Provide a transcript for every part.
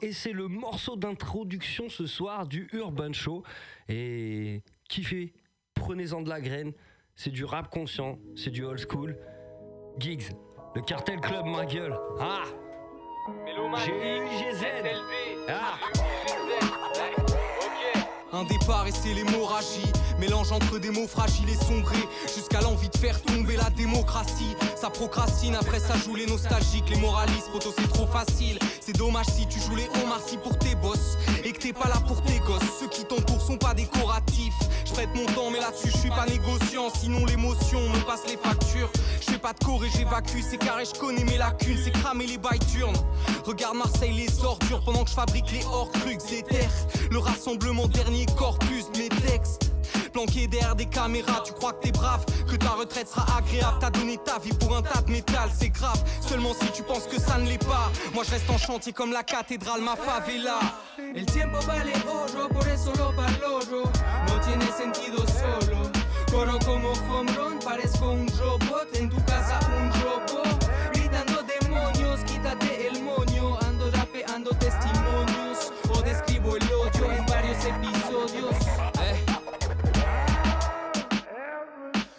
Et c'est le morceau d'introduction ce soir du Urban Show. Et kiffez, prenez-en de la graine. C'est du rap conscient, c'est du old school. Giggs, le Cartel Club, ma gueule. Ah, GUGZ. Ah. Un départ et c'est l'hémorragie. Mélange entre des mots fragiles et sombrés, jusqu'à l'envie de faire tomber la démocratie. Ça procrastine, après ça joue les nostalgiques. Les moralistes, poto c'est trop facile. C'est dommage si tu joues les Omar Sy pour tes boss et que t'es pas là pour tes gosses. Ceux qui t'entourent sont pas décoratifs. Je prête mon temps mais là-dessus je suis pas négociant. Sinon l'émotion me passe les factures. Je fais pas de corps et j'évacue. C'est carré, je connais mes lacunes. C'est cramer les bails turnes. Regarde Marseille les ordures pendant que je fabrique les hors-crucs des terres. Le rassemblement dernier corpus de mes textes. Planqué derrière des caméras, tu crois que t'es brave, que ta retraite sera agréable. T'as donné ta vie pour un tas de métal, c'est grave. Seulement si tu penses que ça ne l'est pas. Moi je reste en chantier comme la cathédrale, ma favela. El tiempo vale oro, por eso lo valoro. No tiene sentido solo. Corro como home run, parezco un robot. En tu casa un robot. Gritando demonios, quítate el moño. Ando rapeando testimonios. O describo el odio en varios episodios.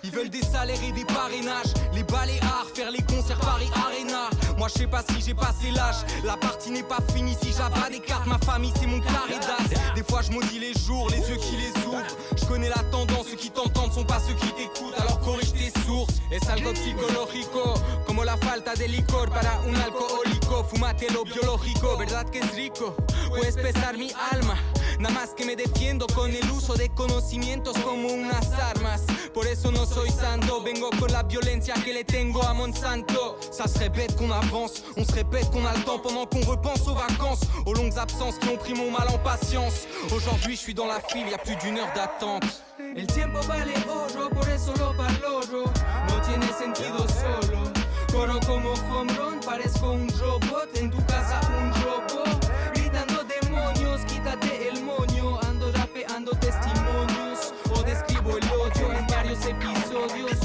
Ils veulent des salaires et des parrainages, les baléares, faire les concerts Paris Arena. Moi je sais pas si j'ai passé l'âge, la partie n'est pas finie si j'abats des cartes. Ma famille c'est mon carré d'as. Des fois je maudis les jours, les yeux qui les ouvrent. Je connais la tendance, ceux qui t'entendent sont pas ceux qui t'écoutent. Alors corrige tes sources. Es algo psicológico, como la falta de licor para un alcohólico. Fumate lo biológico, verdad que es rico. Puedes pesar mi alma, nada más que me defiendo con el uso de conocimientos como unas armas. Por eso no soy santo, vengo con la violencia que le tengo à Monsanto. Ça se répète qu'on avance, on se répète qu'on a le temps pendant qu'on repense aux vacances, aux longues absences qui ont pris mon mal en patience. Aujourd'hui je suis dans la file, y'a plus d'1 heure d'attente. El tiempo vale oro, por eso lo valoro. No tiene sentido solo. Corro como home run, parezco un robot. En tu casa un robot. Gritando demonios, quítate el moño. Ando rapeando testimonios. O describo el odio en varios episodios.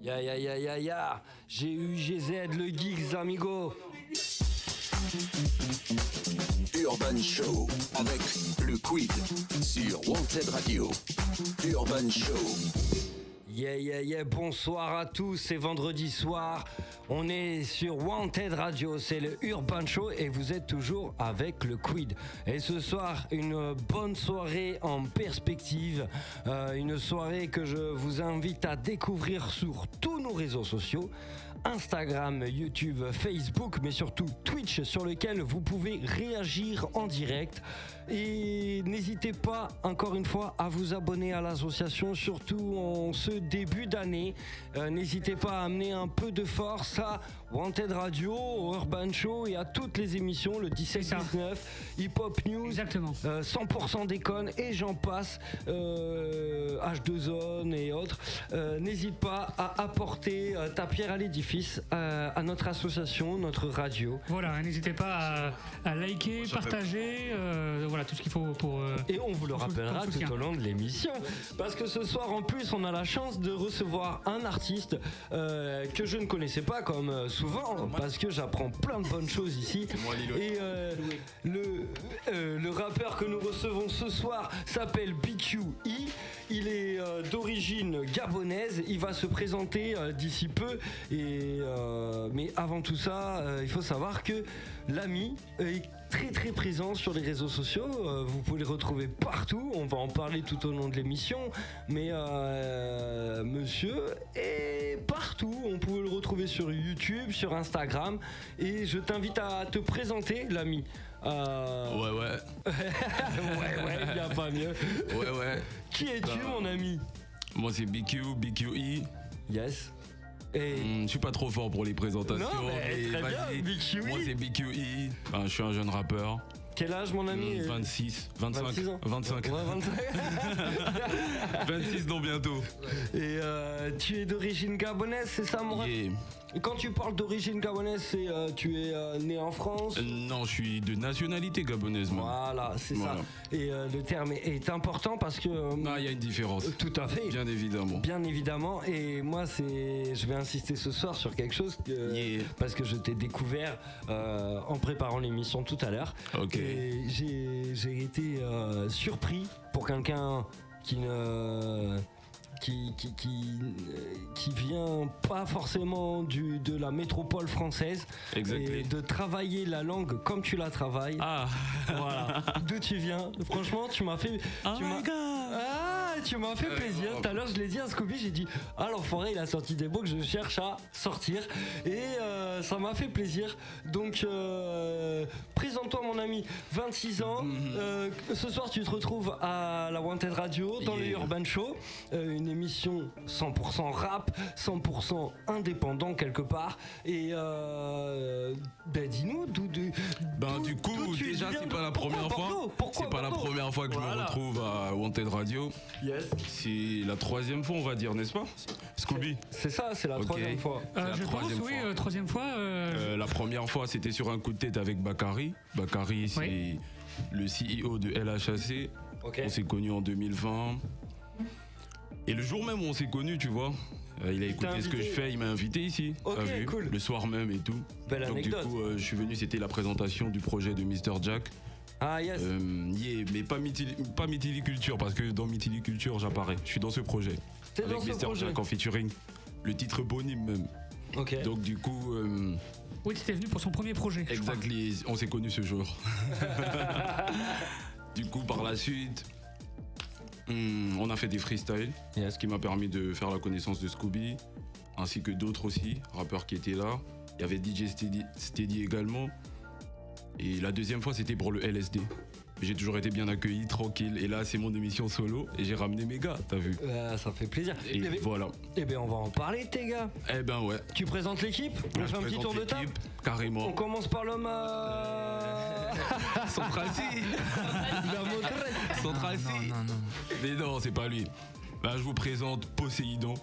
Ya, GUGZ, le Giggs, amigo. Urban Show avec le Quid sur Wanted Radio. Urban Show. Yeah, bonsoir à tous, c'est vendredi soir, on est sur Wanted Radio, c'est le Urban Show et vous êtes toujours avec le Quid. Et ce soir, une bonne soirée en perspective, une soirée que je vous invite à découvrir sur tous nos réseaux sociaux, Instagram, YouTube, Facebook, mais surtout Twitch, sur lequel vous pouvez réagir en direct. Et n'hésitez pas, encore une fois, à vous abonner à l'association, surtout en ce début d'année. N'hésitez pas à amener un peu de force à Wanted Radio, au Urban Show et à toutes les émissions, le 17-19, Hip Hop News, exactement. 100% déconne et j'en passe, H2Zone et autres. N'hésite pas à apporter ta pierre à l'édifice à notre association, notre radio. Voilà, n'hésitez pas à liker, partager, voilà tout ce qu'il faut pour... et on vous le rappellera tout au long de l'émission. Parce que ce soir, en plus, on a la chance de recevoir un artiste que je ne connaissais pas, comme souvent, parce que j'apprends plein de bonnes choses ici. Et le rappeur que nous recevons ce soir s'appelle BQE. Il est d'origine gabonaise. Il va se présenter d'ici peu. Mais avant tout ça, il faut savoir que l'ami est très présent sur les réseaux sociaux. Vous pouvez le retrouver partout. On va en parler tout au long de l'émission. Mais monsieur est partout. On peut le retrouver sur YouTube, sur Instagram. Et je t'invite à te présenter, l'ami. Ouais, il n'y a pas mieux. Ouais. Qui es-tu, mon ami? Moi, c'est BQE. Yes. Je suis pas trop fort pour les présentations. Non, mais très bien, BQE. Moi, c'est BQE. Je suis un jeune rappeur. Quel âge, mon ami? 26 ans. 25. Ouais, 25. 26 dans bientôt. Et tu es d'origine gabonaise, c'est ça mon ref? Yeah. Et quand tu parles d'origine gabonaise, c'est tu es né en France? Non, je suis de nationalité gabonaise, moi. Voilà, c'est Voilà. ça. Et le terme est important parce que... Non, il y a une différence. Tout à fait. Bien évidemment. Bien évidemment. Et moi, je vais insister ce soir sur quelque chose parce que je t'ai découvert en préparant l'émission tout à l'heure. Ok. Et j'ai été surpris pour quelqu'un qui vient pas forcément de la métropole française. Exactly. Et de travailler la langue comme tu la travailles. Ah. Voilà. D'où tu viens. Franchement, tu m'as fait... tu m'as fait plaisir. Tout à l'heure, je l'ai dit à Scooby, j'ai dit l'enfoiré, il a sorti des mots que je cherche à sortir. Et ça m'a fait plaisir. Donc, présente-toi, mon ami, 26 ans. Ce soir, tu te retrouves à la Wanted Radio, dans le Urban Show. Une émission 100% rap, 100% indépendant quelque part. Et dis-nous d'où du coup, déjà, c'est pas la première fois. C'est pas la première fois que je me retrouve à Wanted Radio. Yes. C'est la troisième fois, on va dire, n'est-ce pas, Scooby? C'est ça, c'est la troisième fois. Je pense, oui, troisième fois. La première fois, c'était sur un coup de tête avec Bakary. Bakary, c'est le CEO de LHAC. Okay. On s'est connus en 2020. Et le jour même où on s'est connus, tu vois, il a écouté ce que je fais, il m'a invité ici. Ok, cool. Le soir même et tout. Belle Donc anecdote. du coup, je suis venu, c'était la présentation du projet de Mr. Jack. Ah yes. Mais pas Mythiliculture, parce que dans Mythiliculture, j'apparais. Je suis dans ce projet. T'es avec dans ce Mr. projet. Jack en featuring. Le titre éponyme même. Ok. Donc du coup... Oui, tu étais venu pour son premier projet. Exactly, on s'est connus ce jour. Du coup, par la suite, on a fait des freestyles, ce qui m'a permis de faire la connaissance de Scooby, ainsi que d'autres aussi, rappeurs qui étaient là. Il y avait DJ Steady également. Et la deuxième fois, c'était pour le LSD. J'ai toujours été bien accueilli, tranquille. Et là, c'est mon émission solo et j'ai ramené mes gars, t'as vu? Ça fait plaisir. Et voilà. Eh bien, on va en parler, tes gars. Eh ben ouais. Tu présentes l'équipe? On fait un petit tour de table? Carrément. On commence par l'homme Central-C. Central-C. Non. Mais non, c'est pas lui. Là, je vous présente Poséidon.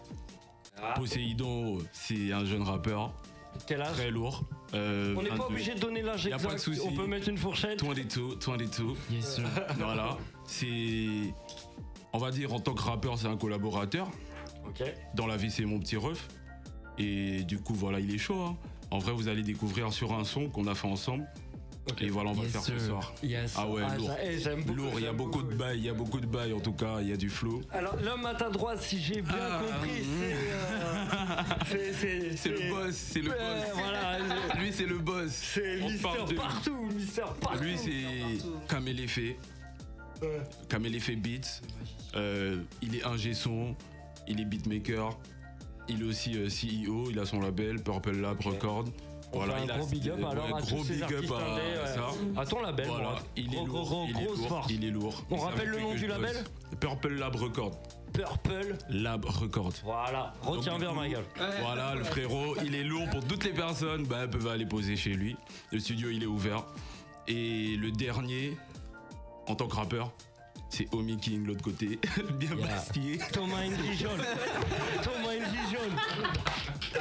Poséidon, c'est un jeune rappeur. Quel âge? Très lourd. On n'est pas obligé de donner l'âge Y a pas de exact. souci. On peut mettre une fourchette. 22. Yes, sir. Voilà. C'est. On va dire, en tant que rappeur, c'est un collaborateur. Ok. Dans la vie, c'est mon petit ref. Et du coup, voilà, il est chaud. Hein. En vrai, vous allez découvrir sur un son qu'on a fait ensemble. Okay. Et voilà, on va le faire ce soir. Yes. Ah ouais, lourd. J'aime beaucoup. Lourd, il y a beaucoup de bails, en tout cas, il y a du flow. Alors, l'homme à ta droite, si j'ai bien compris, c'est le boss, Voilà, lui, c'est le boss. C'est Mister Partout, Lui, c'est Caméléfé. Caméléfé Beats. Il est ingé son, il est beatmaker. Il est aussi CEO, il a son label, Purple Lab Records. Voilà, il a un gros big up alors à tous ces artistes à ton label. Voilà, il est lourd, il est lourd. On rappelle le nom du label? Purple Lab Records. Purple Lab Records. Voilà, retiens bien ma gueule. Voilà, le frérot, il est lourd pour toutes les personnes, elles peuvent aller poser chez lui. Le studio, il est ouvert. Et le dernier, en tant que rappeur, c'est Omi King, l'autre côté, bien bastillé. Thomas Indy jaune.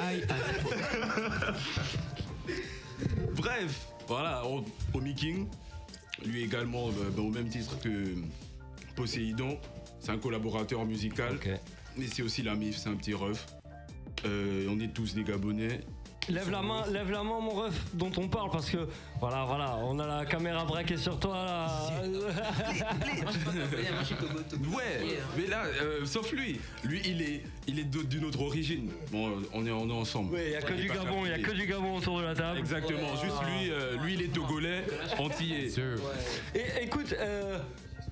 Aïe. Bref, voilà, Omi King, lui également, au même titre que Poséidon, c'est un collaborateur musical, mais c'est aussi la MIF, c'est un petit ref. On est tous des Gabonais. Lève la main, mon ref, dont on parle, parce que voilà, on a la caméra braquée sur toi là. Ouais, mais là, sauf lui. Lui, il est d'une autre origine. Bon, on est ensemble. Oui, il y a que du Gabon autour de la table. Exactement, juste lui, il est togolais, antillais. Et écoute,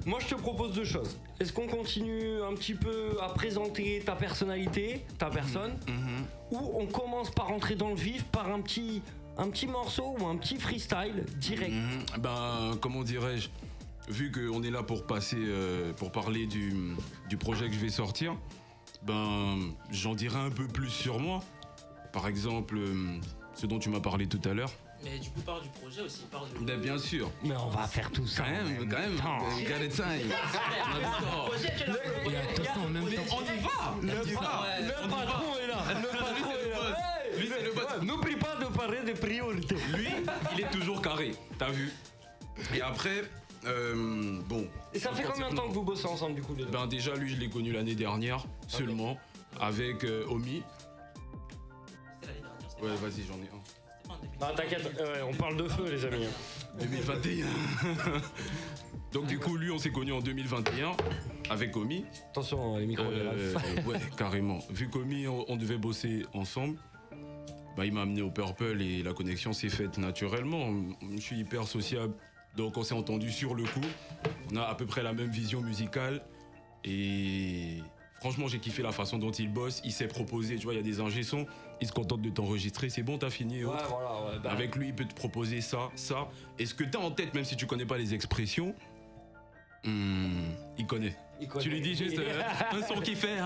moi je te propose deux choses. Est-ce qu'on continue un petit peu à présenter ta personnalité, ta personne, ou on commence par rentrer dans le vif par un petit morceau ou un petit freestyle direct? Comment dirais-je, vu qu'on est là pour parler du projet que je vais sortir, j'en dirai un peu plus sur moi. Par exemple, ce dont tu m'as parlé tout à l'heure. Mais du coup, parle du projet aussi, parle du... Bien sûr. Mais on va faire tout ça. Quand même. Il y a les priorités. Lui, il est toujours carré, t'as vu. Et après, bon. Et ça fait combien de temps que vous bossez ensemble du coup les deux? Ben déjà, lui, je l'ai connu l'année dernière seulement, avec Omi. C'était l'année dernière. Ouais, vas-y, j'en ai un. C'était pas en 2000. Ah t'inquiète, on parle de feu les amis. 2021. Donc du coup, lui, on s'est connu en 2021 avec Omi. Attention, les micros. Ouais, carrément. Vu qu'Omi, on devait bosser ensemble, bah, il m'a amené au Purple et la connexion s'est faite naturellement. Je suis hyper sociable, donc on s'est entendu sur le coup. On a à peu près la même vision musicale et franchement, j'ai kiffé la façon dont il bosse. Il s'est proposé, tu vois, il y a des ingé sons, il se contente de t'enregistrer, c'est bon, t'as fini. Et Ouais, autres. voilà, ouais, bah. Avec lui, il peut te proposer ça, ça. Et ce que t'as en tête, même si tu connais pas les expressions, il connaît. Tu lui dis juste un son qui fait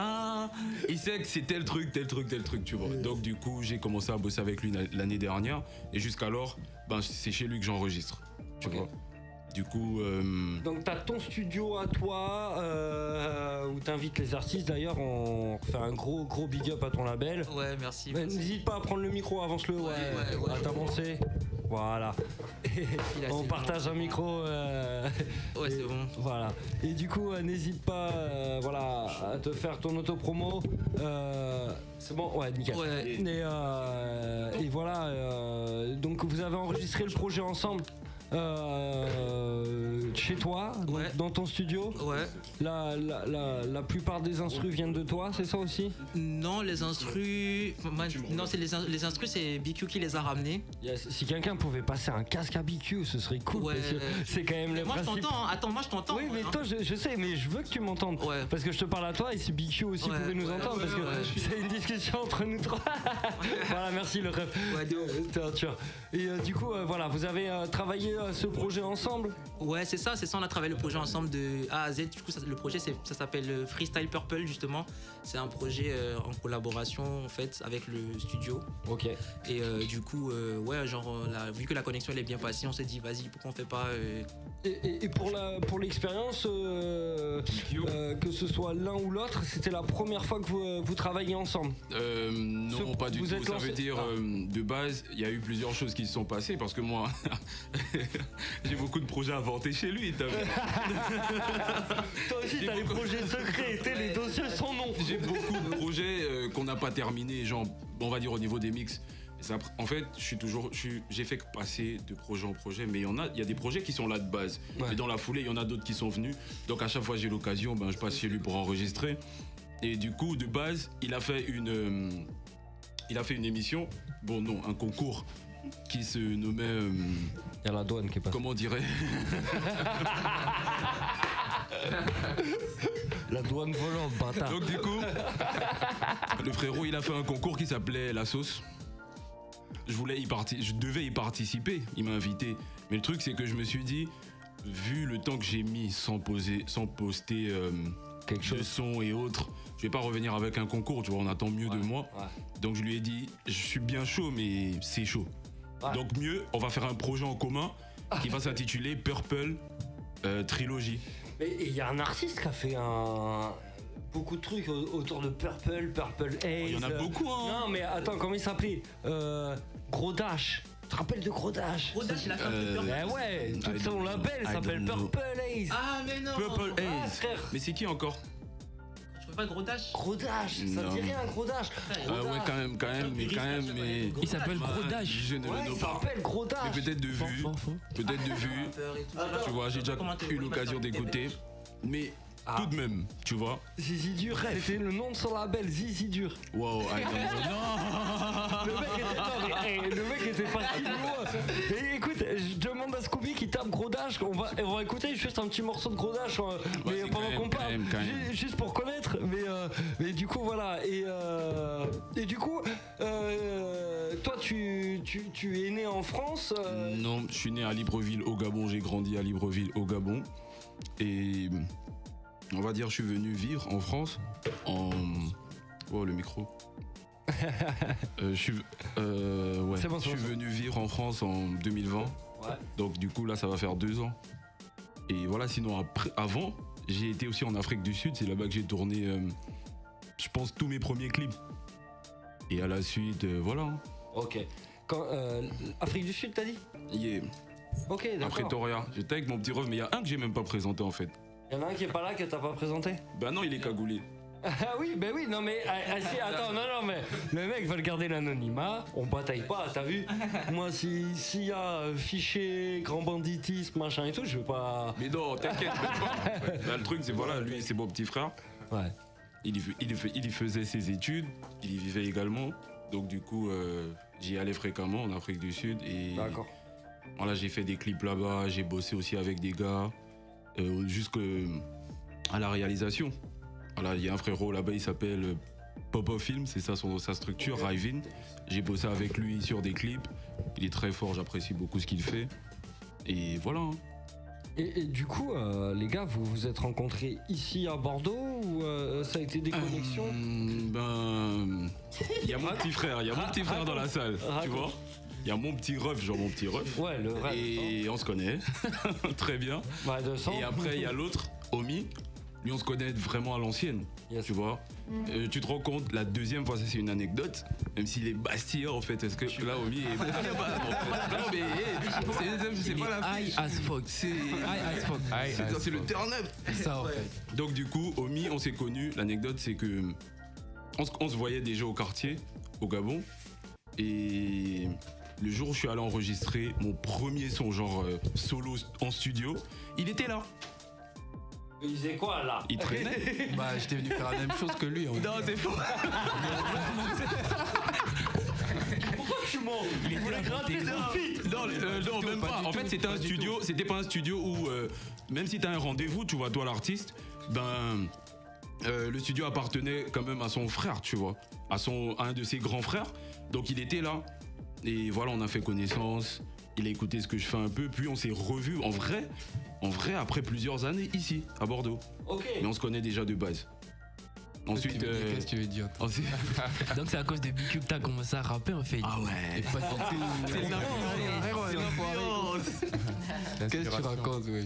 il sait que c'est tel truc, tu vois. Donc du coup, j'ai commencé à bosser avec lui l'année dernière et jusqu'alors, ben, c'est chez lui que j'enregistre, tu vois. Du coup, Donc t'as ton studio à toi où t'invites les artistes. D'ailleurs, on fait un gros big up à ton label. Ouais, merci. N'hésite pas à prendre le micro, avance-le. Ouais. À t'avancer. Voilà. On partage un micro. Ouais, c'est bon. Voilà. Et du coup, n'hésite pas, voilà, à te faire ton auto-promo. C'est bon, ouais, nickel. Ouais. Et voilà. Donc vous avez enregistré le projet ensemble. Chez toi, Ouais. dans ton studio. Ouais. La plupart des instrus viennent de toi, c'est ça aussi? Non, les instrus. Non, c'est les instrus, c'est BQ qui les a ramenés. Yes. Si quelqu'un pouvait passer un casque à BQ, ce serait cool. Ouais. Parce que c'est quand même le Moi, je principe. t'entends. Hein. Attends, moi, je t'entends. Oui, mais toi, je sais, mais je veux que tu m'entendes. Ouais. Parce que je te parle à toi et si BQ aussi Ouais, pouvait nous ouais, entendre, ouais, parce que ouais. c'est une discussion entre nous trois. Voilà, merci le ref. Ouais, de ouf. T'es un tueur. Et du coup, voilà, vous avez travaillé ce projet ensemble. Ouais, c'est ça, on a travaillé le projet ensemble de A à Z. Du coup, le projet, ça s'appelle Freestyle Purple, justement. C'est un projet en collaboration, en fait, avec le studio. Ok. Et du coup, ouais, genre, vu que la connexion elle est bien passée, on s'est dit, vas-y, pourquoi on fait pas. Et pour l'expérience, que ce soit l'un ou l'autre, c'était la première fois que vous travaillez ensemble. non, pas du vous tout. êtes Ça lancé- veut dire, de base, il y a eu plusieurs choses qui se sont passées parce que moi, j'ai beaucoup de projets inventés chez lui. T'as vu. Toi aussi, t'as les projets secrets, les dossiers sans nom. J'ai beaucoup de projets qu'on n'a pas terminés, genre, on va dire au niveau des mix. Et ça, en fait, j'ai fait que passer de projet en projet, mais il y a des projets qui sont là de base. Ouais. Et dans la foulée, il y en a d'autres qui sont venus. Donc à chaque fois j'ai l'occasion, ben, je passe chez lui pour enregistrer. Et du coup, de base, il a fait une émission, bon non, un concours qui se nommait, Il y a la douane qui est passée. comment on dirait, La douane volante, bâtard. donc du coup, le frérot, il a fait un concours qui s'appelait La Sauce. Je devais y participer, il m'a invité. Mais le truc, c'est que je me suis dit, vu le temps que j'ai mis sans poster Quelque de chose. son et autres, je vais pas revenir avec un concours, tu vois, on attend mieux de moi. Ouais. Donc je lui ai dit, je suis bien chaud, mais c'est chaud. Ouais. Donc mieux, on va faire un projet en commun qui va s'intituler Purple Trilogy. Mais il y a un artiste qui a fait beaucoup de trucs autour de Purple Haze. Il y en a beaucoup, hein. Non, mais attends, comment il s'appelait Gros Dash. Tu te rappelles de Gros Dash? Gros Dash, il a fait un truc Purple. Eh ouais, tout I son don't label know. I s'appelle don't know. Purple Haze. Ah, mais non. Purple Ah, Haze. frère. Mais c'est qui encore? Tu vois pas Gros Dash? Gros Dash, ça Non. te dit rien, Gros Dash. Gros Ah ouais, Dash. quand même, mais... Il s'appelle Gros Dash. Je ne Ouais, le il nomme pas. s'appelle Gros Dash. Mais peut-être de vue, tu vois, j'ai déjà eu l'occasion d'écouter. Mais tout de même, tu vois. Zizi Dur, c'était le nom de son label, Zizi Dur. Wow, I don't know. Non. Le mec était parti de loin. Et écoute, je demande à Scooby qui tape Gros Dash. On va écouter juste un petit morceau de Gros Dash mais c'est pendant qu'on parle, quand même. juste pour connaître. Mais du coup, voilà. Et du coup, toi, tu es né en France. Non, je suis né à Libreville au Gabon, j'ai grandi à Libreville au Gabon. Et on va dire, je suis venu vivre en France en... Oh, le micro. Je suis venu vivre en France en 2020. Ouais. Donc du coup, là, ça va faire 2 ans. Et voilà, sinon, avant, j'ai été aussi en Afrique du Sud. C'est là-bas que j'ai tourné, je pense, tous mes premiers clips. Et à la suite, voilà. Ok. Afrique du Sud, t'as dit? Yeah. Ok, d'accord. À Pretoria. J'étais avec mon petit ref, mais il y a un que j'ai même pas présenté en fait. Il y en a un qui est pas là que t'as pas présenté? Bah non, il est cagoulé. Ah oui, ben oui, non mais attends, non mais le mec veut garder l'anonymat, on bataille pas, t'as vu? Moi s'il y a fichier, grand banditisme, machin et tout, je veux pas. Mais non, t'inquiète, pas. Bah, le truc c'est voilà, lui c'est mon petit frère. Ouais. Il y faisait ses études, il y vivait également. Donc du coup, j'y allais fréquemment en Afrique du Sud et D'accord. Voilà, j'ai fait des clips là-bas, j'ai bossé aussi avec des gars, jusqu'à la réalisation. Voilà, il y a un frérot là-bas, il s'appelle Pop-Off Film, c'est ça sa structure, Ryvin. J'ai bossé avec lui sur des clips. Il est très fort, j'apprécie beaucoup ce qu'il fait. Et voilà. Hein. Et du coup, les gars, vous vous êtes rencontrés ici à Bordeaux ou ça a été des connexions? Ben, il y a mon petit frère, dans la salle, tu vois. Il y a mon petit ref, genre mon petit ref. Ouais, le vrai. Et on se connaît très bien. Ouais, de sang. Et après, il y a l'autre, Omi. Lui, on se connaît vraiment à l'ancienne, yes. Tu vois. Tu te rends compte, la deuxième fois, ça c'est une anecdote, même s'il est bastilleur en fait. Est-ce que là, Omi est. Non, mais c'est pas la high as fuck. C'est le turn-up. Ça, en fait. Donc, du coup, Omi, on s'est connus. L'anecdote, c'est que. On se voyait déjà au quartier, au Gabon. Et. Le jour où je suis allé enregistrer mon premier son, genre solo en studio, il était là. Il faisait quoi là? Il traînait. Bah, j'étais venu faire la même chose que lui. Non, c'est faux. Pourquoi tu mens? Il voulait gratter un feat. Non, même pas. En fait, c'était pas un studio où, même si t'as un rendez-vous, tu vois, toi l'artiste, ben. Le studio appartenait quand même à son frère, tu vois, à un de ses grands frères. Donc il était là. Et voilà, on a fait connaissance. Il a écouté ce que je fais un peu. Puis on s'est revus en vrai, après plusieurs années ici, à Bordeaux. Ok. Mais on se connaît déjà de base. Ensuite. Qu'est-ce que tu veux dire? Donc c'est à cause de BQ que t'as commencé à rapper en fait. Ah ouais. C'est qu'est-ce que tu racontes, oui.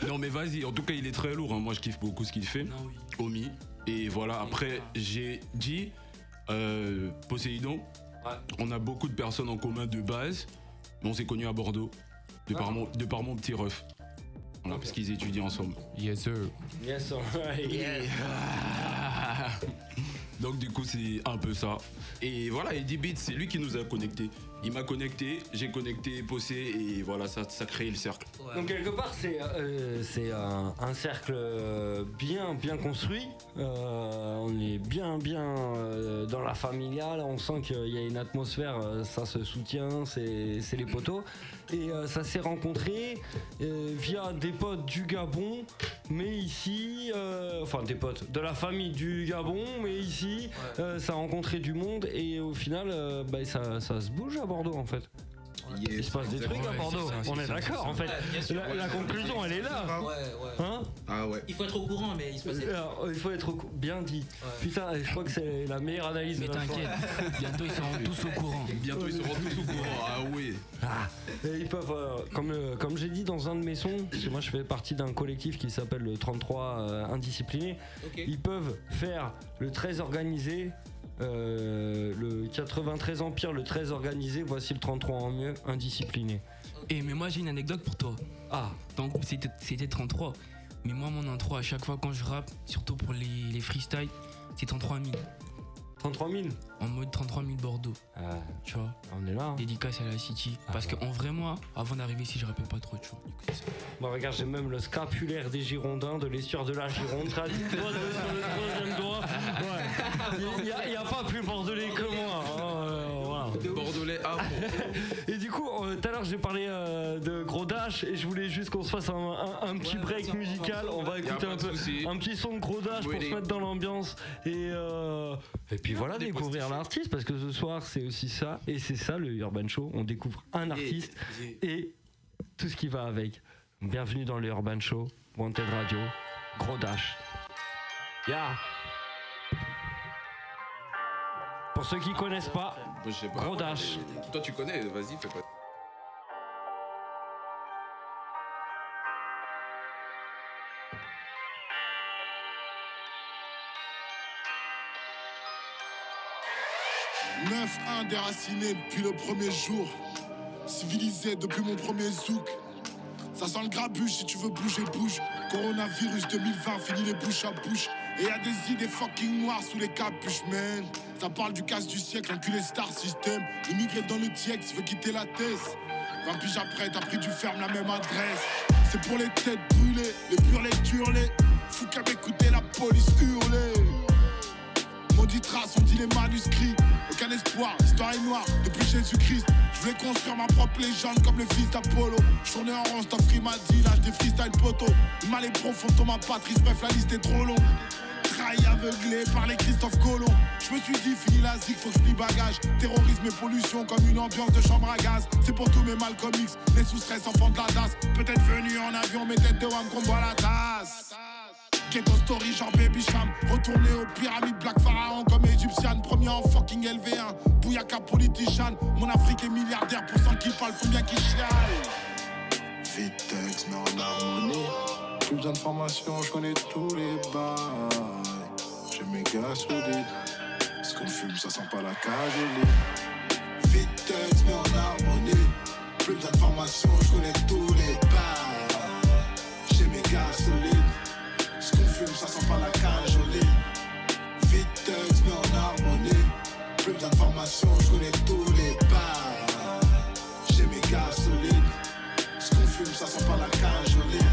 Non mais vas-y, en tout cas il est très lourd, hein. Moi je kiffe beaucoup ce qu'il fait. Omi. Et voilà, après j'ai dit Poséidon. Ouais. On a beaucoup de personnes en commun de base, mais on s'est connus à Bordeaux, de par mon petit ref. Voilà, parce qu'ils étudient ensemble. Yes sir. Yes sir. Yeah. Donc du coup c'est un peu ça. Et voilà, Eddie Beats, c'est lui qui nous a connectés. Il m'a connecté, j'ai connecté Possé et voilà, ça crée le cercle. Ouais. Donc quelque part c'est un cercle bien construit. On est bien dans la familiale. On sent qu'il y a une atmosphère, ça se soutient, c'est les potos. Et ça s'est rencontré via des potes du Gabon, mais ici, enfin des potes de la famille du Gabon, mais ici, ça a rencontré du monde et au final, ça se bouge à Bordeaux en fait. Yes. Il se passe des trucs à Bordeaux, on est d'accord en fait. La conclusion elle est là. Hein? Ah ouais. Il faut être au courant, mais il se passe des trucs. Il faut être bien dit. Ouais. Putain, je crois que c'est la meilleure analyse. Mais t'inquiète, bientôt ils seront tous au courant. Ah oui. Et ils peuvent, comme j'ai dit dans un de mes sons, parce que moi je fais partie d'un collectif qui s'appelle le 33 Indiscipliné. Okay. Ils peuvent faire le 13 organisé. Le 93 Empire, le 13 organisé, voici le 33 en mieux, indiscipliné. Et mais moi j'ai une anecdote pour toi. Ah. Ton groupe c'était 33. Mais moi mon intro à chaque fois quand je rappe, surtout pour les freestyles, c'est 33 000. 33 000 en mode 33 000 Bordeaux. Tu vois, on est là. Hein. Dédicace à la City. Parce qu'en vrai, moi, avant d'arriver ici, je rappelle pas trop de choses. Bon, regarde, j'ai même le scapulaire des Girondins, de l'estuaire de la Gironde. Doigt sur le troisième doigt. Ouais. Il n'y a pas plus bordelais que moi. Voilà. Bordelais à fond. Et du coup, tout à l'heure, j'ai parlé de Gros Dash et je voulais juste qu'on se fasse un petit break musical. On va écouter un petit son de Gros Dash pour se mettre dans l'ambiance. Et puis voilà, découvrir l'artiste, parce que ce soir c'est aussi ça, et c'est ça le Urban Show, on découvre un artiste et tout ce qui va avec. Bienvenue dans le Urban Show, Wanted Radio, Gros Dash. Pour ceux qui connaissent pas, Gros Dash. Toi tu connais, vas-y, fais pas. 9-1 déraciné depuis le premier jour. Civilisé depuis mon premier zouk. Ça sent le grabuge, si tu veux bouger, bouge. Coronavirus 2020, fini les bouches à bouche. Et y'a des idées fucking noires sous les capuches, man. Ça parle du casse du siècle, enculé star system. Immigré dans le TX, veut quitter la thèse. 20 piges après, t'as pris du ferme, la même adresse. C'est pour les têtes brûlées, les burlés hurlés. Fou qu'à m'écouter la police hurler. Maudit trace, on dit les manuscrits. Aucun espoir, l'histoire est noire depuis Jésus-Christ. Je voulais construire ma propre légende comme le fils d'Apollo. Je tournais en rond, Stoffree m'a dit, lâche des freestyle poteau. Le mal est profond dans ma patrie, bref la liste est trop longue. Trahi aveuglé par les Christophe Colomb. Je me suis dit, fini la zig, faut que je plie bagage. Terrorisme et pollution comme une ambiance de chambre à gaz. C'est pour tous mes Malcolm X, les sous-stress enfants de la DAS. Peut-être venu en avion, mais tête de Wam qu'on boit la tasse. Ghetto story genre Baby Sham. Retourné aux pyramides Black Pharaon comme égyptienne. Premier en fucking LV1. Bouyaka politician. Mon Afrique est milliardaire pour 100 qui parle, combien qui chiale. Vitex mais en harmonie. Plus besoin de formation, je connais tous les bails. J'ai mes gars solides. Ce qu'on fume, ça sent pas la cage au lit. Vitex mais en harmonie. Plus besoin de formation, je connais tous les bails. J'ai mes gars solides. Ce qu'on fume, ça sent pas la cage au lit. Vitex mais en harmonie. Plus besoin de formation, je connais tous les bails. J'ai mes gars solides. Ce qu'on fume, ça sent pas la cage au lit.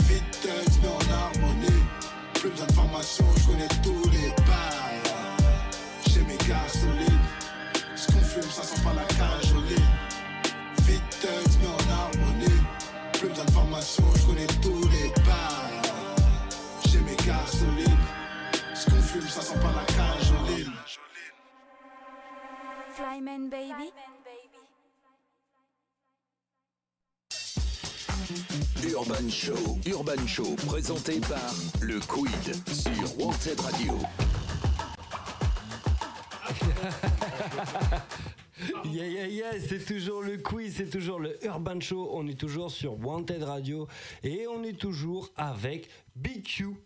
Vitex mais en harmonie. Plus besoin de formation, je connais tous les bails. J'ai mes gars solides. Ce qu'on fume, ça sent pas la cage au lit. Vitex mais en harmonie. Plus besoin de formation, je connais tous les bails. J'ai mes gars solides. Ce qu'on fume, ça sent pas la cage au lit. Flyman baby. Urban Show présenté par le Quid sur Wanted Radio. Yeah, c'est toujours le quiz, c'est toujours le Urban Show, on est toujours sur Wanted Radio et on est toujours avec BQE.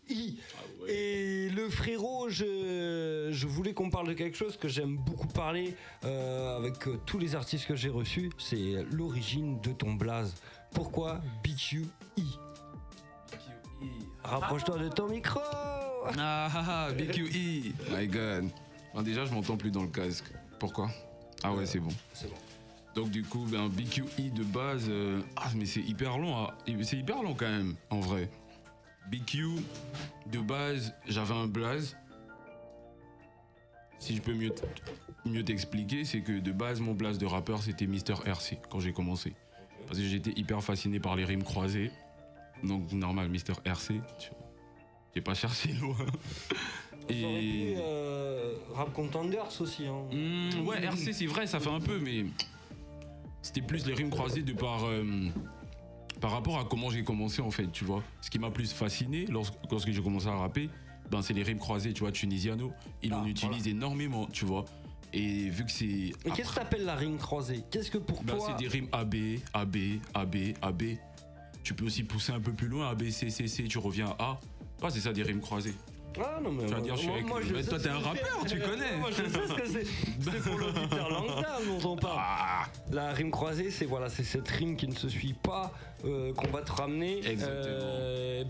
Et le frérot, je voulais qu'on parle de quelque chose que j'aime beaucoup parler avec tous les artistes que j'ai reçus, c'est l'origine de ton blaze. Pourquoi BQE? Rapproche-toi de ton micro. BQE. My God. Déjà, je m'entends plus dans le casque. Pourquoi? Ah ouais, c'est bon. C'est bon. Donc du coup, BQE de base, mais c'est hyper long. C'est hyper long quand même, en vrai. BQ de base, j'avais un blaze. Si je peux mieux t'expliquer, c'est que de base, mon blaze de rappeur, c'était Mr. RC quand j'ai commencé. Parce que j'étais hyper fasciné par les rimes croisées. Donc normal, Mr. RC. J'ai pas cherché loin. Et Rap Contenders aussi. Hein. Ouais, RC, c'est vrai, ça fait un peu, mais c'était plus les rimes croisées de par rapport à comment j'ai commencé en fait, tu vois. Ce qui m'a plus fasciné lorsque j'ai commencé à rapper, c'est les rimes croisées, tu vois, tunisiano. Il en utilise énormément, tu vois. Et vu que c'est... Et qu'est-ce que t'appelles la rime croisée? Qu'est-ce que pour toi... C'est des rimes AB, AB, AB, AB. Tu peux aussi pousser un peu plus loin, AB, C, C, C, tu reviens à A. C'est ça des rimes croisées. Ah non mais tu vas dire, toi t'es un rappeur, tu connais. Moi je sais ce que c'est. C'est pour l'auditeur lambda dont on parle. La rime croisée, c'est cette rime qui ne se suit pas, qu'on va te ramener.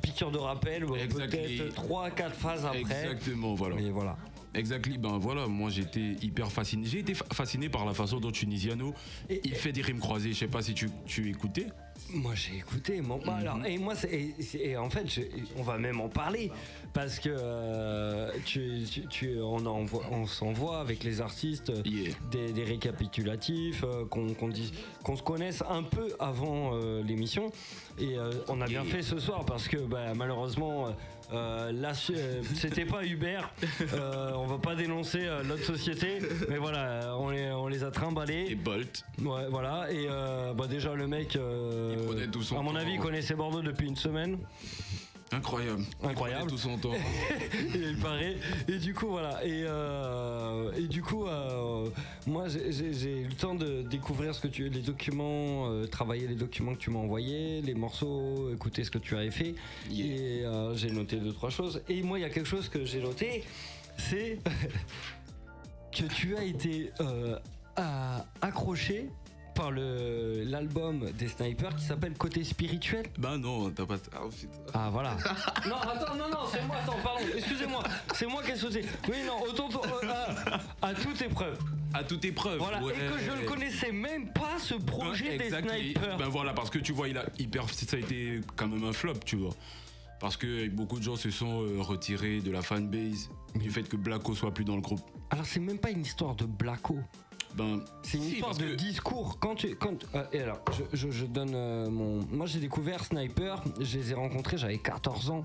Piqûre de rappel, peut-être 3-4 phases après. Exactement, voilà. Et voilà. Exactement, voilà, moi j'étais hyper fasciné. J'ai été fasciné par la façon dont Tunisiano, il fait des rimes croisées. Je sais pas si tu écoutais. Moi j'ai écouté, alors, et moi en fait on va même en parler parce que on s'envoie avec les artistes des récapitulatifs, qu'on se connaisse un peu avant l'émission et on a bien fait ce soir parce que malheureusement là c'était pas Uber, on va pas dénoncer l'autre société, mais voilà on les a trimballés. Et Bolt. Ouais voilà et déjà le mec à mon avis, il connaissait Bordeaux depuis une semaine. Incroyable. Il prenait tout son temps. Il paraît. Et du coup, voilà. Et du coup, moi, j'ai eu le temps de découvrir les documents, travailler les documents que tu m'as envoyés, les morceaux, écouter ce que tu avais fait. Et j'ai noté 2-3 choses. Et moi, il y a quelque chose que j'ai noté, c'est que tu as été accroché par l'album des Snipers qui s'appelle Côté Spirituel. Bah non, t'as pas... Ah, putain. Ah voilà. Non, attends, c'est moi, pardon, excusez-moi, c'est moi qui ai sauté. Oui, non, autant à toute épreuve. À toute épreuve. Voilà, ouais. Et que je ne connaissais même pas ce projet des Snipers. Ben voilà, parce que tu vois, ça a été quand même un flop, tu vois. Parce que beaucoup de gens se sont retirés de la fanbase du fait que Blacko soit plus dans le groupe. Alors c'est même pas une histoire de Blacko. C'est une histoire de discours. Et alors, je donne moi j'ai découvert Sniper, je les ai rencontrés, j'avais 14 ans.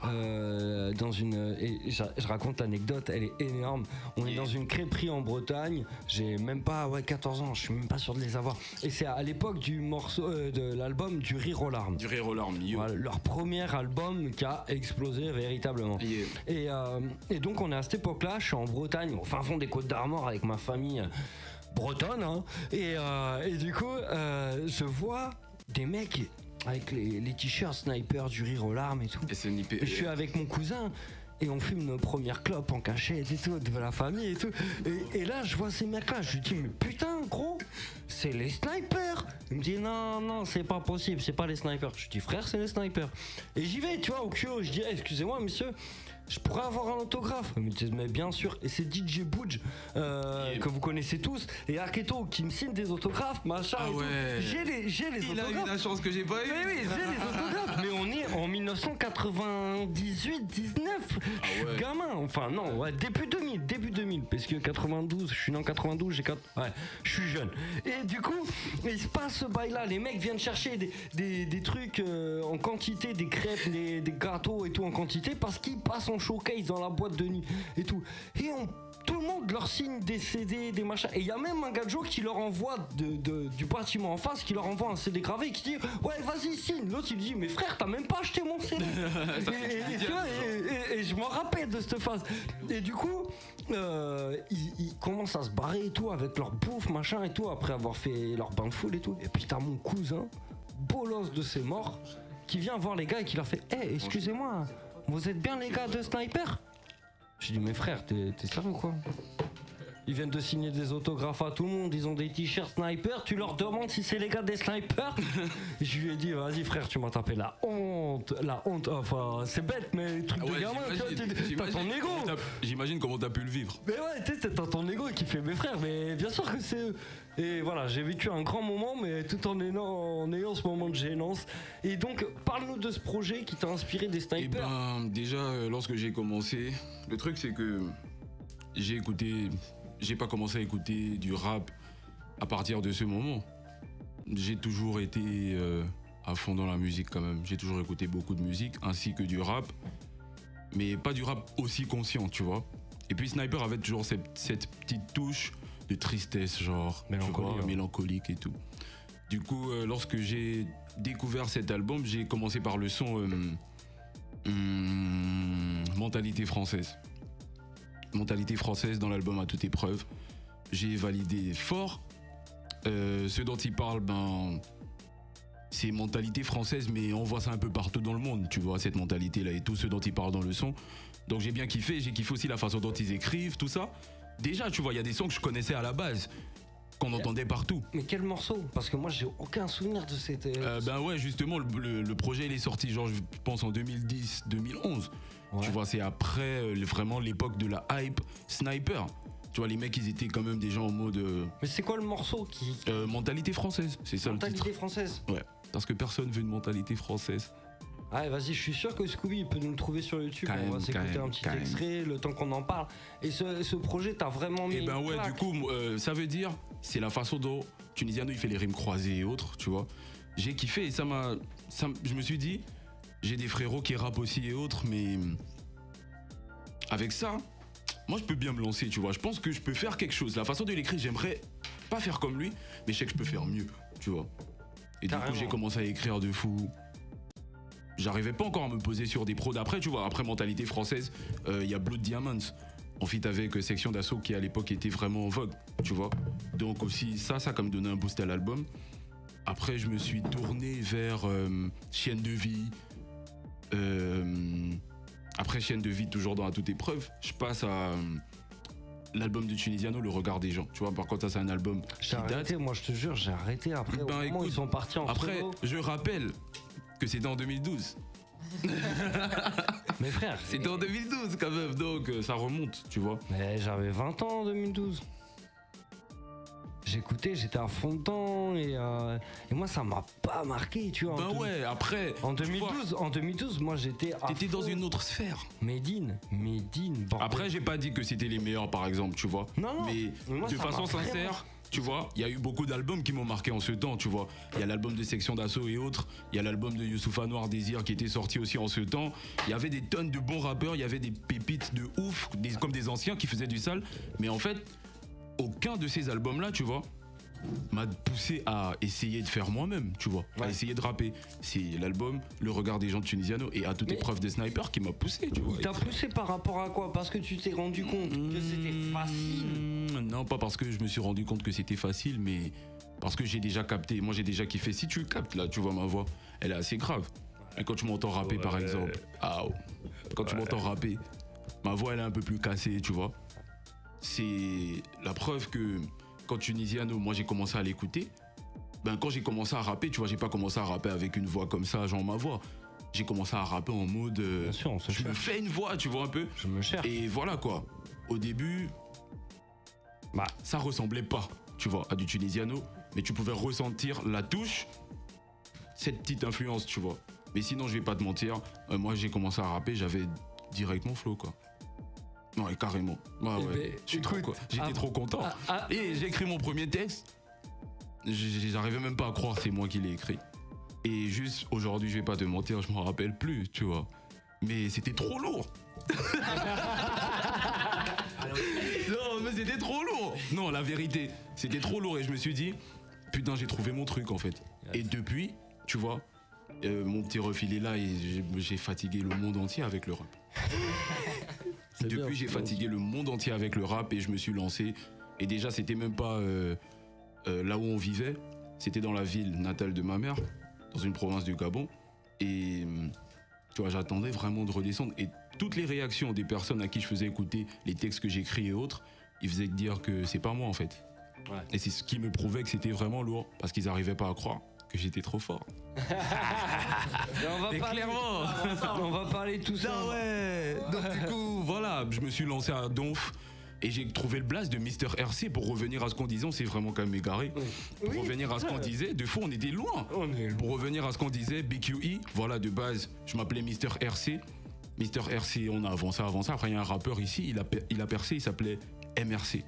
Dans une. Et je raconte l'anecdote, elle est énorme. On est dans une crêperie en Bretagne, j'ai même pas 14 ans, je suis même pas sûr de les avoir. Et c'est à l'époque du morceau de l'album Du Rire aux larmes. Du Rire aux larmes, yo. Voilà, leur premier album qui a explosé véritablement. Yeah. Et donc on est à cette époque-là, je suis en Bretagne, au fin fond des Côtes d'Armor avec ma famille. Bretonne, hein. Et du coup je vois des mecs avec les t-shirts Sniper, Du Rire aux larmes et tout. Et je suis avec mon cousin et on fume nos premières clopes en cachette et tout devant la famille et tout. Et là je vois ces mecs là, je lui dis mais putain gros, c'est les Snipers. Il me dit non c'est pas possible, c'est pas les Snipers. Je dis frère c'est les Snipers. Et j'y vais tu vois au QO, je dis excusez-moi monsieur, je pourrais avoir un autographe. Il me dit mais bien sûr. Et c'est DJ Budge que vous connaissez tous et Arketo qui me signe des autographes machin et ouais. tout. J'ai les autographes. Il a eu la chance que j'ai pas eu. Mais oui j'ai les autographes. Mais on est en 1998-19. Gamin. Enfin non début 2000 parce que 92 je suis né en 92 je suis jeune. Et du coup il se passe ce bail là. Les mecs viennent chercher des trucs en quantité, des crêpes, des gâteaux et tout en quantité parce qu'ils passent en showcase dans la boîte de nuit et tout. Et tout le monde leur signe des CD, des machins. Et il y a même un gadjo qui leur envoie du bâtiment en face, qui leur envoie un CD gravé, qui dit ouais vas-y signe. L'autre il dit mais frère t'as même pas acheté mon CD. et je m'en rappelle de cette phase. Et du coup ils commencent à se barrer et tout avec leur bouffe machin et tout après avoir fait leur bain de foule et tout. Et puis t'as mon cousin bolos de ses morts qui vient voir les gars et qui leur fait excusez-moi, vous êtes bien les gars de Sniper? J'ai dit mais frère t'es sérieux quoi? Ils viennent de signer des autographes à tout le monde, ils ont des t-shirts Sniper, tu leur demandes si c'est les gars des Snipers. Je lui ai dit vas-y frère tu m'as tapé la honte, enfin c'est bête mais truc de gamin, t'as ton ego. J'imagine comment t'as pu le vivre. Mais ouais t'as ton ego qui fait mes frères, mais bien sûr que c'est eux. Et voilà, j'ai vécu un grand moment, mais tout en ayant ce moment de gênance. Et donc, parle-nous de ce projet qui t'a inspiré des Snipers. Déjà, lorsque j'ai commencé, le truc c'est que j'ai pas commencé à écouter du rap à partir de ce moment. J'ai toujours été à fond dans la musique quand même. J'ai toujours écouté beaucoup de musique, ainsi que du rap, mais pas du rap aussi conscient, tu vois. Et puis Sniper avait toujours cette petite touche de tristesse, genre mélancolique et tout. Du coup, lorsque j'ai découvert cet album, j'ai commencé par le son Mentalité française. Mentalité française dans l'album À toute épreuve. J'ai validé fort. Ce dont il parle, c'est mentalité française, mais on voit ça un peu partout dans le monde, tu vois, cette mentalité-là et tout ce dont il parle dans le son. Donc j'ai bien kiffé, j'ai kiffé aussi la façon dont ils écrivent, tout ça. Déjà, tu vois, il y a des sons que je connaissais à la base, qu'on entendait partout. Mais quel morceau? Parce que moi, j'ai aucun souvenir de cette... ouais, justement, le projet, il est sorti, genre, je pense, en 2010-2011. Ouais. Tu vois, c'est après vraiment l'époque de la hype Sniper. Tu vois, les mecs, ils étaient quand même des gens en mode... Mais c'est quoi le morceau qui... Mentalité française, c'est ça le titre. Mentalité française? Ouais, parce que personne veut une mentalité française. Ouais, vas-y, je suis sûr que Scooby il peut nous le trouver sur YouTube. On va s'écouter un petit extrait, le temps qu'on en parle. Et ce projet, t'as vraiment mis. Et ouais, du coup, ça veut dire, c'est la façon dont Tunisiano il fait les rimes croisées et autres, tu vois. J'ai kiffé et je me suis dit, j'ai des frérots qui rappent aussi et autres, mais avec ça, moi je peux bien me lancer, tu vois. Je pense que je peux faire quelque chose. La façon de l'écrire, j'aimerais pas faire comme lui, mais je sais que je peux faire mieux, tu vois. Et du coup, j'ai commencé à écrire de fou. J'arrivais pas encore à me poser sur des pros d'après, tu vois. Après Mentalité française, y a Blood Diamonds, en feat avec Section d'Assaut qui à l'époque était vraiment en vogue, tu vois. Donc aussi ça me donnait un boost à l'album. Après je me suis tourné vers Chienne de vie. Après Chienne de vie, toujours dans À toute épreuve, je passe à l'album de Tunisiano, Le Regard des gens. Tu vois, par contre, ça, c'est un album qui date. Moi, je te jure, j'ai arrêté après. Au moment où ils sont partis en après, solo. je rappelle que c'était en 2012. Mais frère, c'était en 2012 quand même, donc ça remonte, tu vois. Mais j'avais 20 ans en 2012. J'écoutais, j'étais à fond dedans et moi ça m'a pas marqué, tu vois. Ben ouais, après. En 2012, moi j'étais. T'étais dans une autre sphère. Medine. Bon, après, j'ai pas dit que c'était les meilleurs, par exemple, tu vois. Non. Mais moi, de façon sincère. Tu vois, il y a eu beaucoup d'albums qui m'ont marqué en ce temps, tu vois. Il y a l'album de Section d'Assaut et autres. Il y a l'album de Youssoupha Noir Désir qui était sorti aussi en ce temps. Il y avait des tonnes de bons rappeurs, il y avait des pépites de ouf, comme des anciens qui faisaient du sale. Mais en fait, aucun de ces albums-là, tu vois, m'a poussé à essayer de faire moi-même, tu vois, à essayer de rapper. C'est l'album Le Regard des gens de Tunisiano et à toute épreuve des snipers qui m'a poussé, tu vois. T'as poussé par rapport à quoi? Parce que tu t'es rendu compte que c'était facile? Non, pas parce que je me suis rendu compte que c'était facile, mais parce que j'ai déjà capté. Moi, j'ai déjà kiffé. Si tu captes, là, tu vois, ma voix, elle est assez grave. Et quand tu m'entends rapper, par exemple, quand tu m'entends rapper, ma voix, elle est un peu plus cassée, tu vois. C'est la preuve que quand Tunisiano, moi j'ai commencé à l'écouter, quand j'ai commencé à rapper, tu vois, j'ai pas commencé à rapper avec une voix comme ça, genre ma voix. J'ai commencé à rapper en mode. Bien sûr, je me fais une voix, tu vois, un peu. Je me cherche. Et voilà quoi. Au début, ça ressemblait pas, tu vois, à du Tunisiano, mais tu pouvais ressentir la touche, cette petite influence, tu vois. Mais sinon, je vais pas te mentir, moi j'ai commencé à rapper, j'avais direct mon flow, quoi. Ouais, carrément. J'étais trop content. Et j'ai écrit mon premier texte. J'arrivais même pas à croire que c'est moi qui l'ai écrit. Et juste aujourd'hui, je vais pas te mentir, je m'en rappelle plus, tu vois. Mais c'était trop lourd. Non, mais c'était trop lourd. Non, la vérité, c'était trop lourd. Et je me suis dit, putain, j'ai trouvé mon truc en fait. Et depuis, tu vois, mon petit ref il est là et j'ai fatigué le monde entier avec le rap. Depuis, j'ai fatigué le monde entier avec le rap et je me suis lancé. Et déjà, c'était même pas là où on vivait, c'était dans la ville natale de ma mère, dans une province du Gabon. Et tu vois, j'attendais vraiment de redescendre. Et toutes les réactions des personnes à qui je faisais écouter les textes que j'écris et autres, ils faisaient dire que c'est pas moi en fait. Ouais. Et c'est ce qui me prouvait que c'était vraiment lourd, parce qu'ils n'arrivaient pas à croire que j'étais trop fort. Clairement, on va parler de tout ça. Non, ouais. Donc du coup, voilà, je me suis lancé à Donf et j'ai trouvé le blast de Mister RC. Pour revenir à ce qu'on disait, on s'est vraiment quand même égaré. Pour revenir à ce qu'on disait, de fois on était loin. Pour revenir à ce qu'on disait, BQE, voilà, de base, je m'appelais Mister RC. Mister RC, on a avancé. Après, il y a un rappeur ici, il a percé, il s'appelait MRC.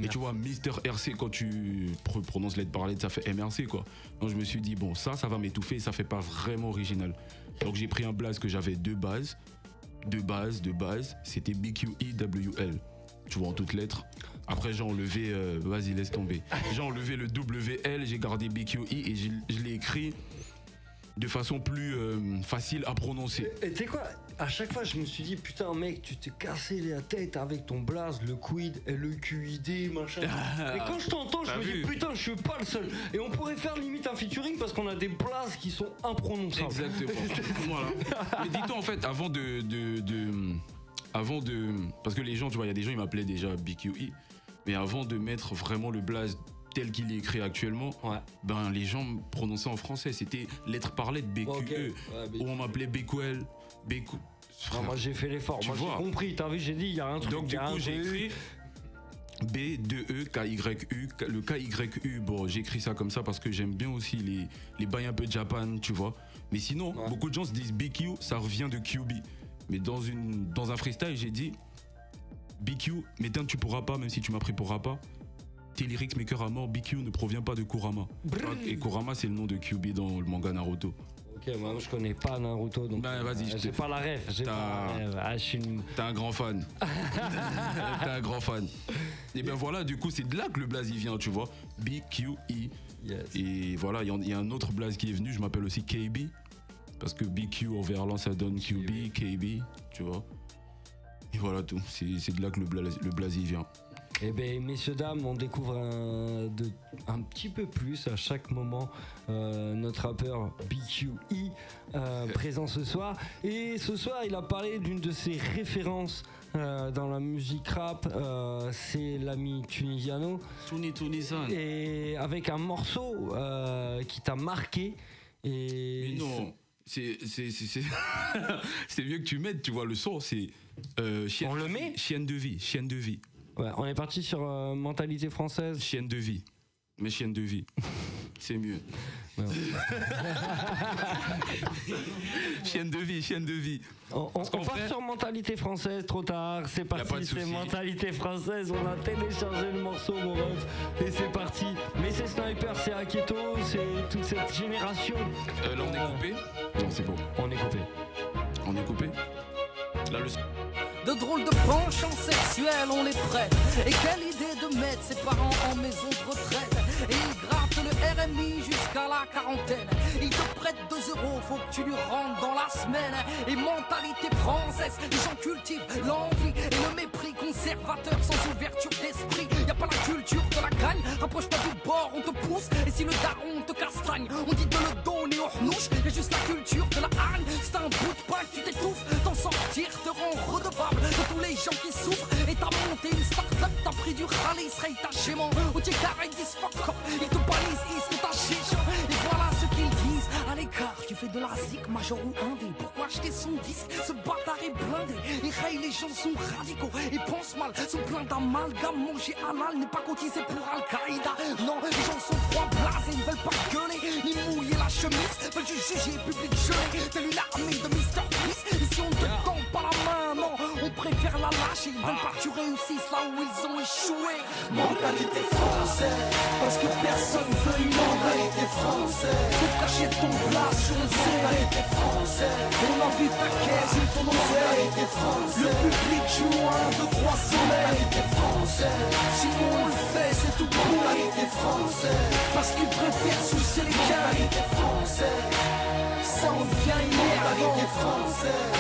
Et tu vois, Mister RC, quand tu prononces lettre par lettre, ça fait MRC quoi. Donc je me suis dit, bon, ça va m'étouffer, ça fait pas vraiment original. Donc j'ai pris un blaze que j'avais deux bases, c'était BQEWL. Tu vois, en toutes lettres. Après, j'ai enlevé, vas-y, laisse tomber. J'ai enlevé le WL, j'ai gardé BQE et je l'ai écrit de façon plus facile à prononcer. Et tu sais quoi, à chaque fois je me suis dit putain mec, tu t'es cassé la tête avec ton blaze, le quid et le QID machin. Et quand je t'entends, je me dis putain, je suis pas le seul. Et on pourrait faire limite un featuring parce qu'on a des blazes qui sont imprononçables. Exactement. Voilà. Mais dis-toi en fait, avant de parce que les gens, tu vois, il y a des gens, ils m'appelaient déjà BQE, mais avant de mettre vraiment le blaze tel qu'il est écrit actuellement, ben les gens me prononçaient en français, c'était lettre par lettre, BQE, ou on m'appait BQL, BQ. Moi j'ai fait l'effort, moi j'ai compris, t'as vu, j'ai dit il y a un truc. Donc du coup j'ai écrit B2E KYU, le KYU, bon j'écris ça comme ça parce que j'aime bien aussi les bails un peu Japan, tu vois. Mais sinon, beaucoup de gens se disent BQ, ça revient de QB. Mais dans un freestyle, j'ai dit BQ, mais tant tu pourras pas, même si tu m'as pris pour Rappa. Tes lyrics mes cœurs à mort, BQ ne provient pas de Kurama. Et Kurama c'est le nom de QB dans le manga Naruto. Ok, moi je connais pas Naruto donc. Ben vas-y, j'ai pas la ref. T'es un grand fan. T'es un grand fan. Et ben voilà, du coup c'est de là que le blaze il vient, tu vois. BQE. Yes. Et voilà, il y a un autre blaze qui est venu, je m'appelle aussi KB. Parce que BQ en verlan ça donne QB, KB, tu vois. Et voilà tout, c'est de là que le blaze il vient. Eh bien, messieurs, dames, on découvre un petit peu plus à chaque moment notre rappeur BQE présent ce soir. Et ce soir, il a parlé d'une de ses références dans la musique rap, c'est l'ami Tunisiano. Tunisan. Et avec un morceau qui t'a marqué. Et mais non, c'est mieux que tu mettes, tu vois, le son, c'est on le met ? Chienne de vie. Ouais, on est parti sur mentalité française. Chienne de vie. Mais chienne de vie. C'est mieux. Ouais. Chienne de vie. On part sur mentalité française, trop tard, c'est parti, c'est mentalité française, on a téléchargé le morceau, mon ref, et c'est parti. Mais c'est Sniper, c'est Aketo, c'est toute cette génération. Là on est coupé ? Non, c'est bon. On est coupé. Là le... De drôles de penchants sexuels, on les prête. Et quelle idée de mettre ses parents en maison de retraite. Et ils grattent le RMI jusqu'à la quarantaine. Ils te prêtent 2 €, faut que tu lui rentres dans la semaine. Et mentalité française, les gens cultivent l'envie et le mépris conservateur sans ouverture d'esprit. Y'a pas la culture de la gagne, rapproche-toi du bord, on te pousse. Et si le daron te castagne, on dit de le donner au hnouche. Y'a juste la culture de la hargne, c'est un bout de pain que tu t'étouffes. T'en sortir te rend redevable de tous les gens qui souffrent. Et t'as monté une start-up, t'as pris du rallye, serait ta schéma. Au carré, ils disent fuck up, ils te balisent, ils se ta chiche. Et voilà ce qu'ils disent, à l'écart, tu fais de la zik, major ou indé. Pourquoi acheter son disque, ce bâtard est blindé. Et hey, les gens sont radicaux, et pensent mal, sont pleins d'amalgame. Manger anal n'est pas cotisé pour Al-Qaïda. Non, les gens sont froids, blasés, ils veulent pas gueuler, ni mouiller la chemise, veulent juste juger public gelé. Telle une armée de Mr. Freeze, ici on te tend pas la main, non. On préfère la lâcher, ils veulent pas que tu réussisses là où ils ont échoué. Mentalité française, parce que personne veut une mentalité française. Faut cacher ton place sur une mentalité française. On a vu ta caisse, une ton mentalité française. Le public joue 1, 2, 3 mentalité française. Si on le fait, c'est tout pour mentalité française. Parce qu'ils préfèrent soucier les mentalité française. Ça on devient énervant. Mentalité française.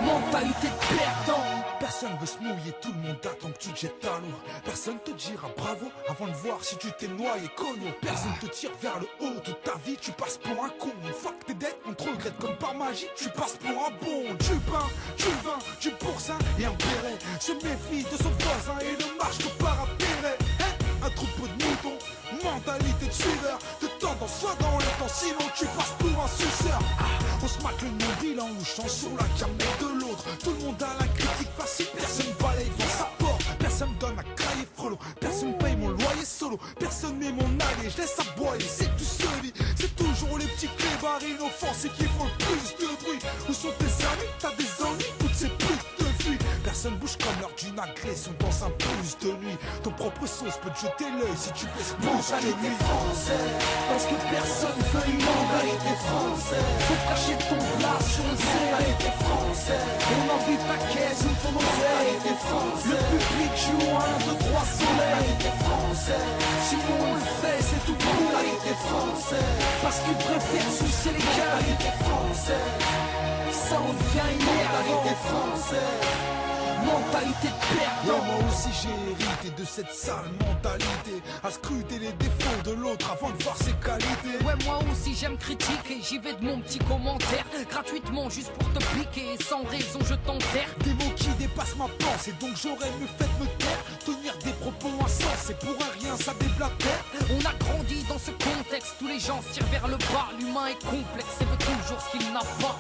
Mentalité de perdant. Personne veut se mouiller, tout le monde attend que tu te jettes à l'eau. Personne te dira bravo avant de voir si tu t'es noyé, cogno. Personne te tire vers le haut toute ta vie, tu passes pour un con. Une fois que t'es dead, on te regrette comme par magie, tu passes pour un bon. Du pain, du vin, du pourcin et un béret. Se méfie de son voisin et ne marche que par intérêt. Un troupeau de moutons, mentalité de suiveur. De tendance soit dans le temps, sinon tu passes pour un suceur. On se mate le nombril en louchant sur la camelle de l'autre. Tout le monde a la critique facile, personne balaye dans sa porte. Personne donne à cahier frelot, personne paye mon loyer solo. Personne n'est mon allié, je laisse aboyer, c'est tout seul. C'est toujours les petits clébards inoffensifs qui font le plus de bruit. Où sont tes amis, t'as des ennuis, toutes ces putes de fuient. Personne bouge comme l'heure d'une agression dans un blues de nuit. Ton propre sauce peut te jeter l'œil si tu baisses plus de nuit. Française, parce que personne veut une mentalité française. Faut cacher ton place sur une mentalité française. On a vu ta caisse, une ton mentalité française. Le public joue 1, 2, 3 mentalité française. Si on le fait, c'est tout pour mentalité française. Parce qu'ils préfèrent soucier les mentalité française. Ça on devient énervant. Mentalité française. Mentalité de perdant. Moi aussi j'ai hérité de cette sale mentalité, à scruter les défauts de l'autre avant de voir ses qualités. Ouais, moi aussi j'aime critiquer, j'y vais de mon petit commentaire gratuitement juste pour te piquer et sans raison je t'enterre. Des mots qui dépassent ma pensée, donc j'aurais mieux fait de me taire. Tenir des propos insensés, pour un rien ça déblatère. On a grandi dans ce contexte, tous les gens se tirent vers le bas. L'humain est complexe et veut toujours ce qu'il n'a pas.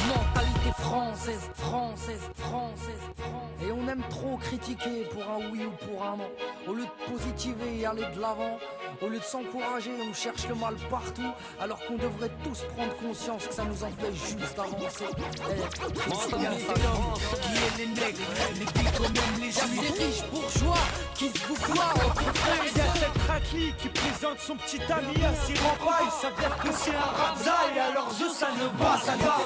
Mentalité française, française, française, française. Et on aime trop critiquer pour un oui ou pour un non. Au lieu de positiver et aller de l'avant, au lieu de s'encourager, on cherche le mal partout. Alors qu'on devrait tous prendre conscience que ça nous empêche juste d'avancer. Qui est les nègres, les piques même les juifs. Des riches bourgeois qui se boucloient entre frères. Il y a cette raclie qui présente son petit ami à s'y rempart. Il s'avère que c'est un rabza et alors ça ne bat, ça va.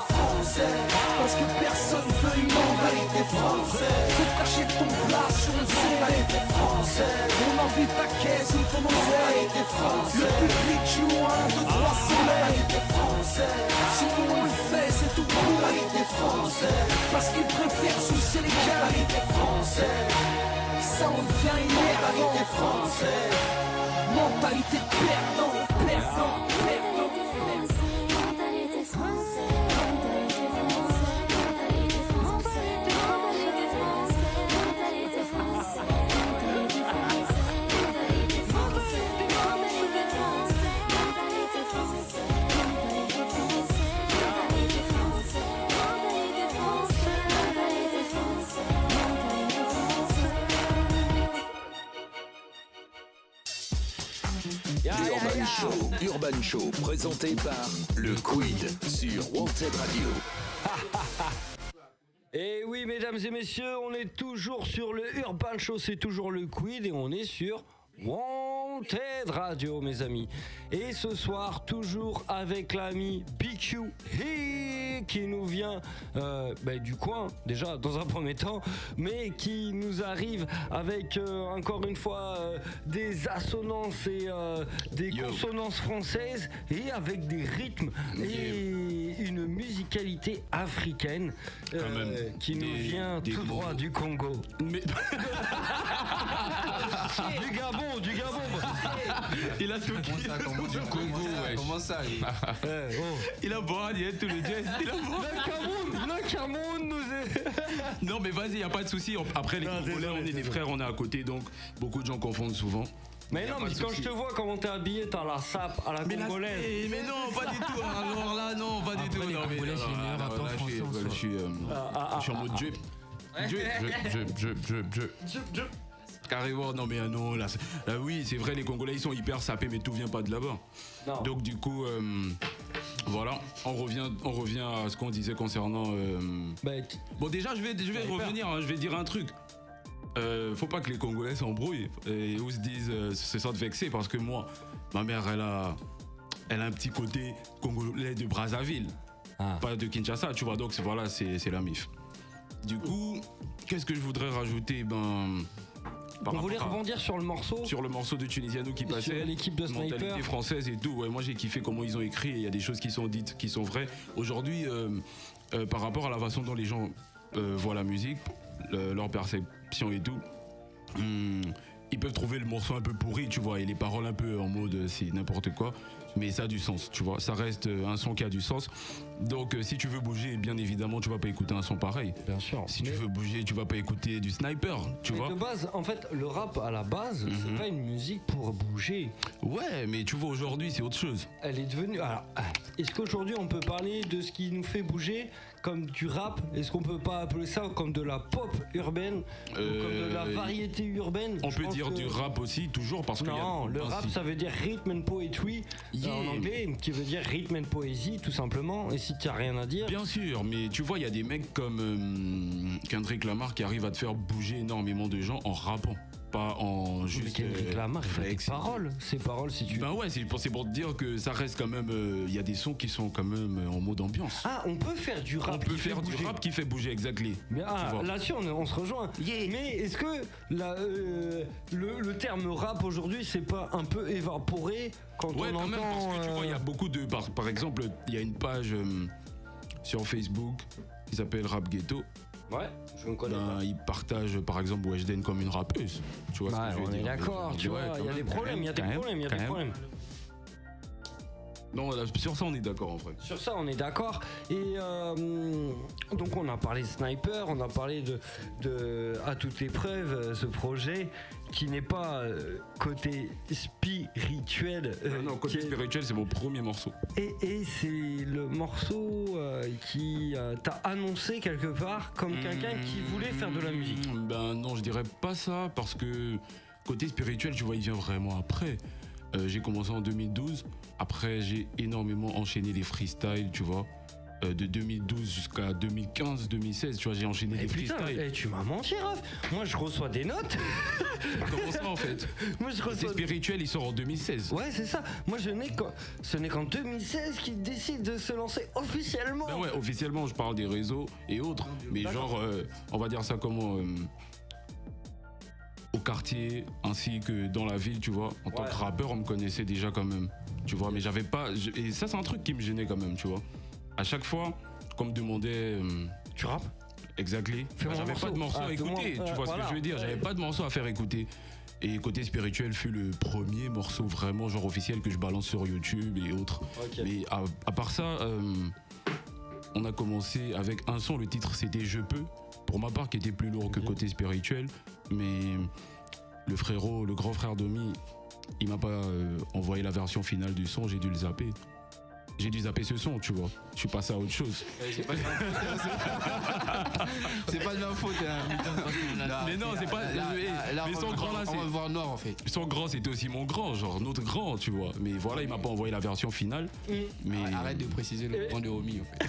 Parce que personne veut une mentalité française. Faut cacher ton place sur une mentalité française. On a vu ta caisse, une ton mentalité française. Le public joue 1, 2, 3 mentalité française. Si on le fait, c'est tout pour mentalité française. Parce qu'ils préfèrent soucier les mentalités françaises. Ça on devient énervant. française. Mentalité de perdant, perdant, perdant. Mentalité française. Mentalité française. Mentalité française. Mentalité française. Mentalité française. Mentalité française. Mentalité française. Mentalité française. Mentalité française. Mentalité française. Mentalité française. Mentalité française. Mentalité française. Urban Show, présenté par Le Quid sur Wanted Radio. Et oui, mesdames et messieurs, on est toujours sur le Urban Show, c'est toujours le Quid et on est sur Wanted Radio, mes amis. Et ce soir, toujours avec l'ami BQ qui nous vient du coin, déjà dans un premier temps, mais qui nous arrive avec encore une fois des assonances et des consonances françaises et avec des rythmes et une musicalité africaine qui nous vient tout droit du Congo. Mais... du Gabon. Il a tout Du Congo, ouais. Comment ça Il a boragné tout le jazz. Le Cameroun nous est... Non mais vas-y, y a pas de souci. Après les Congolais, on est des frères, on est à côté, donc beaucoup de gens confondent souvent. Mais non, mais quand je te vois comment t'es habillé, t'as la sape à la congolaise. Mais non, pas du tout. Alors là, non, pas du tout. Les Congolais, c'est le meilleur rapport français en soi. Je suis en mode drip. Carrément, non mais non, là oui, c'est vrai, les Congolais ils sont hyper sapés, mais tout vient pas de là-bas. Non. Donc du coup, voilà, on revient à ce qu'on disait concernant. Bon déjà, je vais revenir, hein, je vais dire un truc. Faut pas que les Congolais s'embrouillent ou se disent, se sentent vexés, parce que moi, ma mère, elle a un petit côté congolais de Brazzaville, pas de Kinshasa, tu vois. Donc voilà, c'est la MIF. Du coup, qu'est-ce que je voudrais rajouter? On voulait rebondir sur le morceau. Sur le morceau de Tunisiano qui passait. Sur l'équipe de Sniper. Mentalité française et tout. Ouais, moi j'ai kiffé comment ils ont écrit. Il y a des choses qui sont dites, qui sont vraies. Aujourd'hui, par rapport à la façon dont les gens voient la musique, leur perception et tout, ils peuvent trouver le morceau un peu pourri, tu vois, et les paroles un peu en mode c'est n'importe quoi. Mais ça a du sens, tu vois. Ça reste un son qui a du sens. Donc si tu veux bouger, bien évidemment, tu vas pas écouter un son pareil. Bien sûr. Si tu veux bouger, tu vas pas écouter du Sniper, tu vois. De base, en fait, le rap à la base, c'est pas une musique pour bouger. Ouais, mais tu vois, aujourd'hui, c'est autre chose. Elle est devenue... Alors, est-ce qu'aujourd'hui, on peut parler de ce qui nous fait bouger comme du rap? Est-ce qu'on peut pas appeler ça comme de la pop urbaine, comme de la variété urbaine? On peut dire du rap aussi, toujours, parce que... Non, le rap, ça veut dire rhythm and poetry, en anglais, qui veut dire rhythm and poésie, tout simplement. Et si tu n'as rien à dire... Bien sûr, mais tu vois, il y a des mecs comme Kendrick Lamar qui arrivent à te faire bouger énormément de gens en rappant. Pas en juste. Kendrick Lamar, il fait ses paroles, si tu veux. Ben ouais, c'est pour te dire que ça reste quand même. Il y a des sons qui sont quand même en mode ambiance. Ah, on peut faire du rap. On peut faire du rap qui fait bouger, exactement. Là-dessus, on se rejoint. Mais est-ce que le terme rap aujourd'hui, c'est pas un peu évaporé quand on entend. Même, parce que tu vois, il y a beaucoup de. Par exemple, il y a une page sur Facebook qui s'appelle Rap Ghetto. Ouais, je ne connais pas. Ils partagent par exemple Weshden comme une rappeuse. Tu vois ce que je veux on dire. est d'accord, tu vois, il y a des problèmes, il y a des problèmes. Non, sur ça on est d'accord en fait. Sur ça on est d'accord. Et donc on a parlé de Sniper, on a parlé de à toute épreuve, ce projet qui n'est pas côté spirituel. Non, côté spirituel c'est mon premier morceau. Et c'est le morceau qui t'a annoncé quelque part comme quelqu'un qui voulait faire de la musique. Ben non, je dirais pas ça, parce que côté spirituel, tu vois, il vient vraiment après. J'ai commencé en 2012. Après, j'ai énormément enchaîné les freestyles, tu vois. De 2012 jusqu'à 2015-2016, tu vois, j'ai enchaîné les freestyles. Tu m'as menti, Raph. Moi, je reçois des notes. Comment ça, en fait? Moi, je reçois... spirituel, il sort en 2016. Ouais, c'est ça. Moi, ce n'est qu'en 2016 qu'il décide de se lancer officiellement. Ben ouais, officiellement, je parle des réseaux et autres. Mais genre, on va dire ça comment... au quartier ainsi que dans la ville, tu vois, en tant que rappeur, on me connaissait déjà quand même, tu vois, mais j'avais pas... Et ça, c'est un truc qui me gênait quand même, tu vois. À chaque fois qu'on me demandait... tu rappes? Exactly. Fais-moi un J'avais morceau. pas de morceau à écouter, tu vois ce que je veux dire. J'avais pas de morceau à faire écouter. Et Côté Spirituel fut le premier morceau vraiment genre officiel que je balance sur YouTube et autres. Ok. Mais à part ça, on a commencé avec un son, le titre c'était Je peux, pour ma part qui était plus lourd que Côté Spirituel. Mais le frérot, le grand frère Domi, il m'a pas envoyé la version finale du son, j'ai dû le zapper. J'ai dû zapper ce son, tu vois. Je suis passé à autre chose. C'est pas de ma faute. Mais non, c'est pas. Mais son grand là, c'est. On va voir noir en fait. Son grand, c'était aussi mon grand, genre notre grand, tu vois. Mais voilà, il m'a pas envoyé la version finale. Mais arrête de préciser le grand de Romy en fait.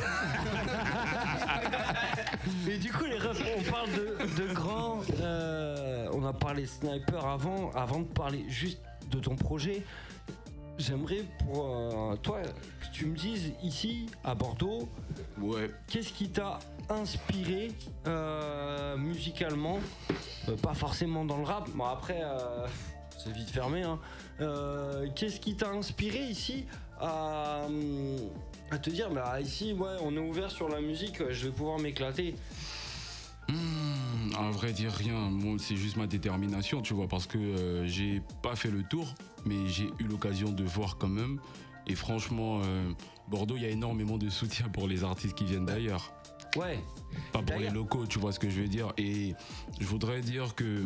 Et du coup, les refs, on parle de grands. On a parlé sniper avant de parler juste de ton projet. J'aimerais pour toi que tu me dises ici à Bordeaux, qu'est-ce qui t'a inspiré musicalement, pas forcément dans le rap, bon après c'est vite fermé, hein. Qu'est-ce qui t'a inspiré ici à te dire bah ici ouais on est ouvert sur la musique, je vais pouvoir m'éclater? À vrai dire rien, moi c'est juste ma détermination, tu vois, parce que j'ai pas fait le tour, mais j'ai eu l'occasion de voir quand même. Et franchement, Bordeaux, il y a énormément de soutien pour les artistes qui viennent d'ailleurs. Ouais. Pas pour les locaux, tu vois ce que je veux dire. Et je voudrais dire que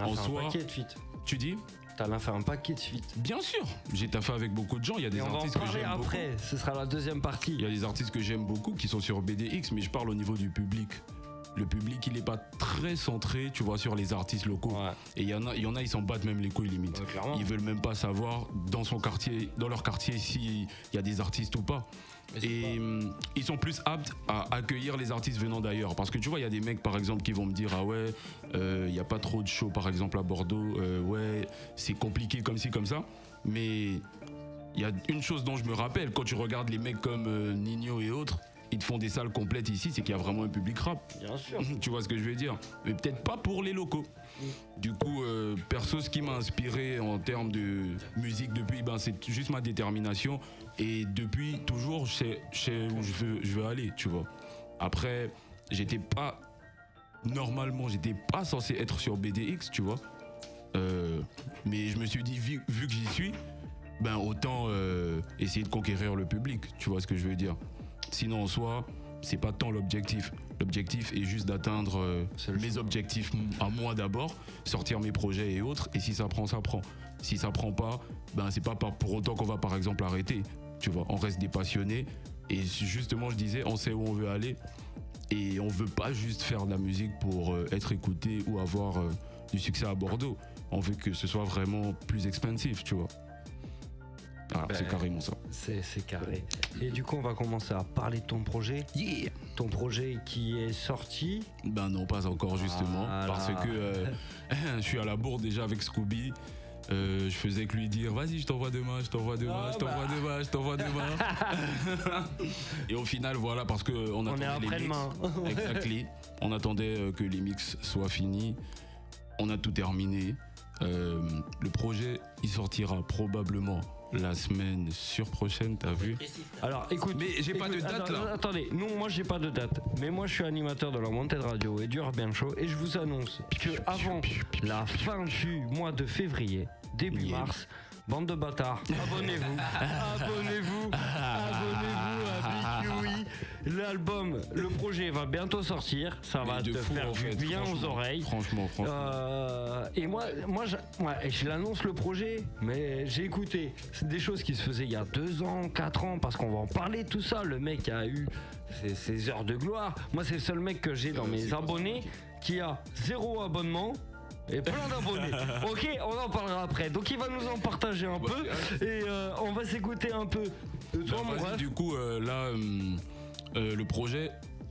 en soi, un paquet de feats. Tu dis? T'as fait un paquet de feats. Bien sûr, j'ai taffé avec beaucoup de gens. Il y a des artistes que j'aime beaucoup. Après, ce sera la deuxième partie. Il y a des artistes que j'aime beaucoup qui sont sur BDX, mais je parle au niveau du public. Le public, il est pas très centré, tu vois, sur les artistes locaux. Ouais. Et il y en a, ils s'en battent même les couilles limite. Ouais, ils veulent même pas savoir dans son quartier, dans leur quartier, s'il y a des artistes ou pas. Et ils sont plus aptes à accueillir les artistes venant d'ailleurs. Parce que tu vois, il y a des mecs par exemple qui vont me dire ah ouais, il y a pas trop de shows par exemple à Bordeaux, ouais, c'est compliqué comme ci, comme ça. Mais il y a une chose dont je me rappelle, quand tu regardes les mecs comme Nino et autres, ils te font des salles complètes ici, c'est qu'il y a vraiment un public rap. Bien sûr. Tu vois ce que je veux dire? Mais peut-être pas pour les locaux. Du coup, perso, ce qui m'a inspiré en termes de musique depuis, c'est juste ma détermination. Et depuis, toujours, je sais où je veux aller, tu vois. Après, j'étais pas censé être sur BDX, tu vois. Mais je me suis dit, vu que j'y suis, autant essayer de conquérir le public, tu vois ce que je veux dire. Sinon en soi, c'est pas tant l'objectif. L'objectif est juste d'atteindre mes objectifs à moi d'abord, sortir mes projets et autres, et si ça prend, ça prend. Si ça prend pas, c'est pas pour autant qu'on va par exemple arrêter. Tu vois, on reste des passionnés, et justement je disais, on sait où on veut aller, et on veut pas juste faire de la musique pour être écouté ou avoir du succès à Bordeaux. On veut que ce soit vraiment plus expansif, tu vois. Ah, c'est carrément ça. C'est carré. Et du coup, on va commencer à parler de ton projet. Yeah. Ton projet qui est sorti. Non, pas encore justement. Parce que je suis à la bourre déjà avec Scooby. Je faisais que lui dire vas-y, je t'envoie demain. Et au final, voilà, parce qu'on attendait les mix. Exactly. On attendait que les mix soient finis. On a tout terminé. Le projet, il sortira probablement la semaine prochaine, t'as vu? Alors écoute, mais j'ai pas de date là. Attendez, non, moi j'ai pas de date, mais moi je suis animateur de la Wanted Radio et du Urban Show, et je vous annonce que avant la fin du mois de février, début mars, bande de bâtards, abonnez-vous à BQI. L'album, le projet va bientôt sortir, ça va te faire du bien aux oreilles. Franchement. Et moi je l'annonce le projet, mais j'ai écouté. C'est des choses qui se faisaient il y a 2 ans, 4 ans, parce qu'on va en parler tout ça. Le mec a eu ses heures de gloire. Moi, c'est le seul mec que j'ai dans mes abonnés qui a 0 abonnement. Et plein d'abonnés. Ok, on en parlera après. Donc il va nous en partager un peu. Et on va s'écouter un peu de toi, mon ref. Du coup, là, le projet,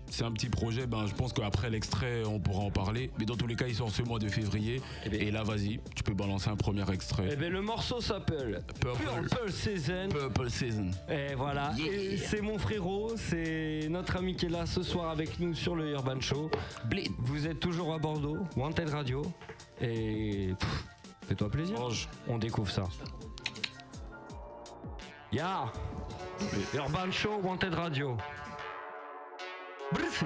c'est un petit projet. Je pense qu'après l'extrait, on pourra en parler. Mais dans tous les cas, il sort ce mois de février. Et là, vas-y, tu peux balancer un premier extrait. Le morceau s'appelle Purple Season. Purple Season. Et voilà. Yeah. Et c'est mon frérot, c'est notre ami qui est là ce soir avec nous sur le Urban Show. Bleed. Vous êtes toujours à Bordeaux, Wanted Radio. Et fais-toi plaisir. On découvre ça. Ya Urban Show, Wanted Radio. Bref.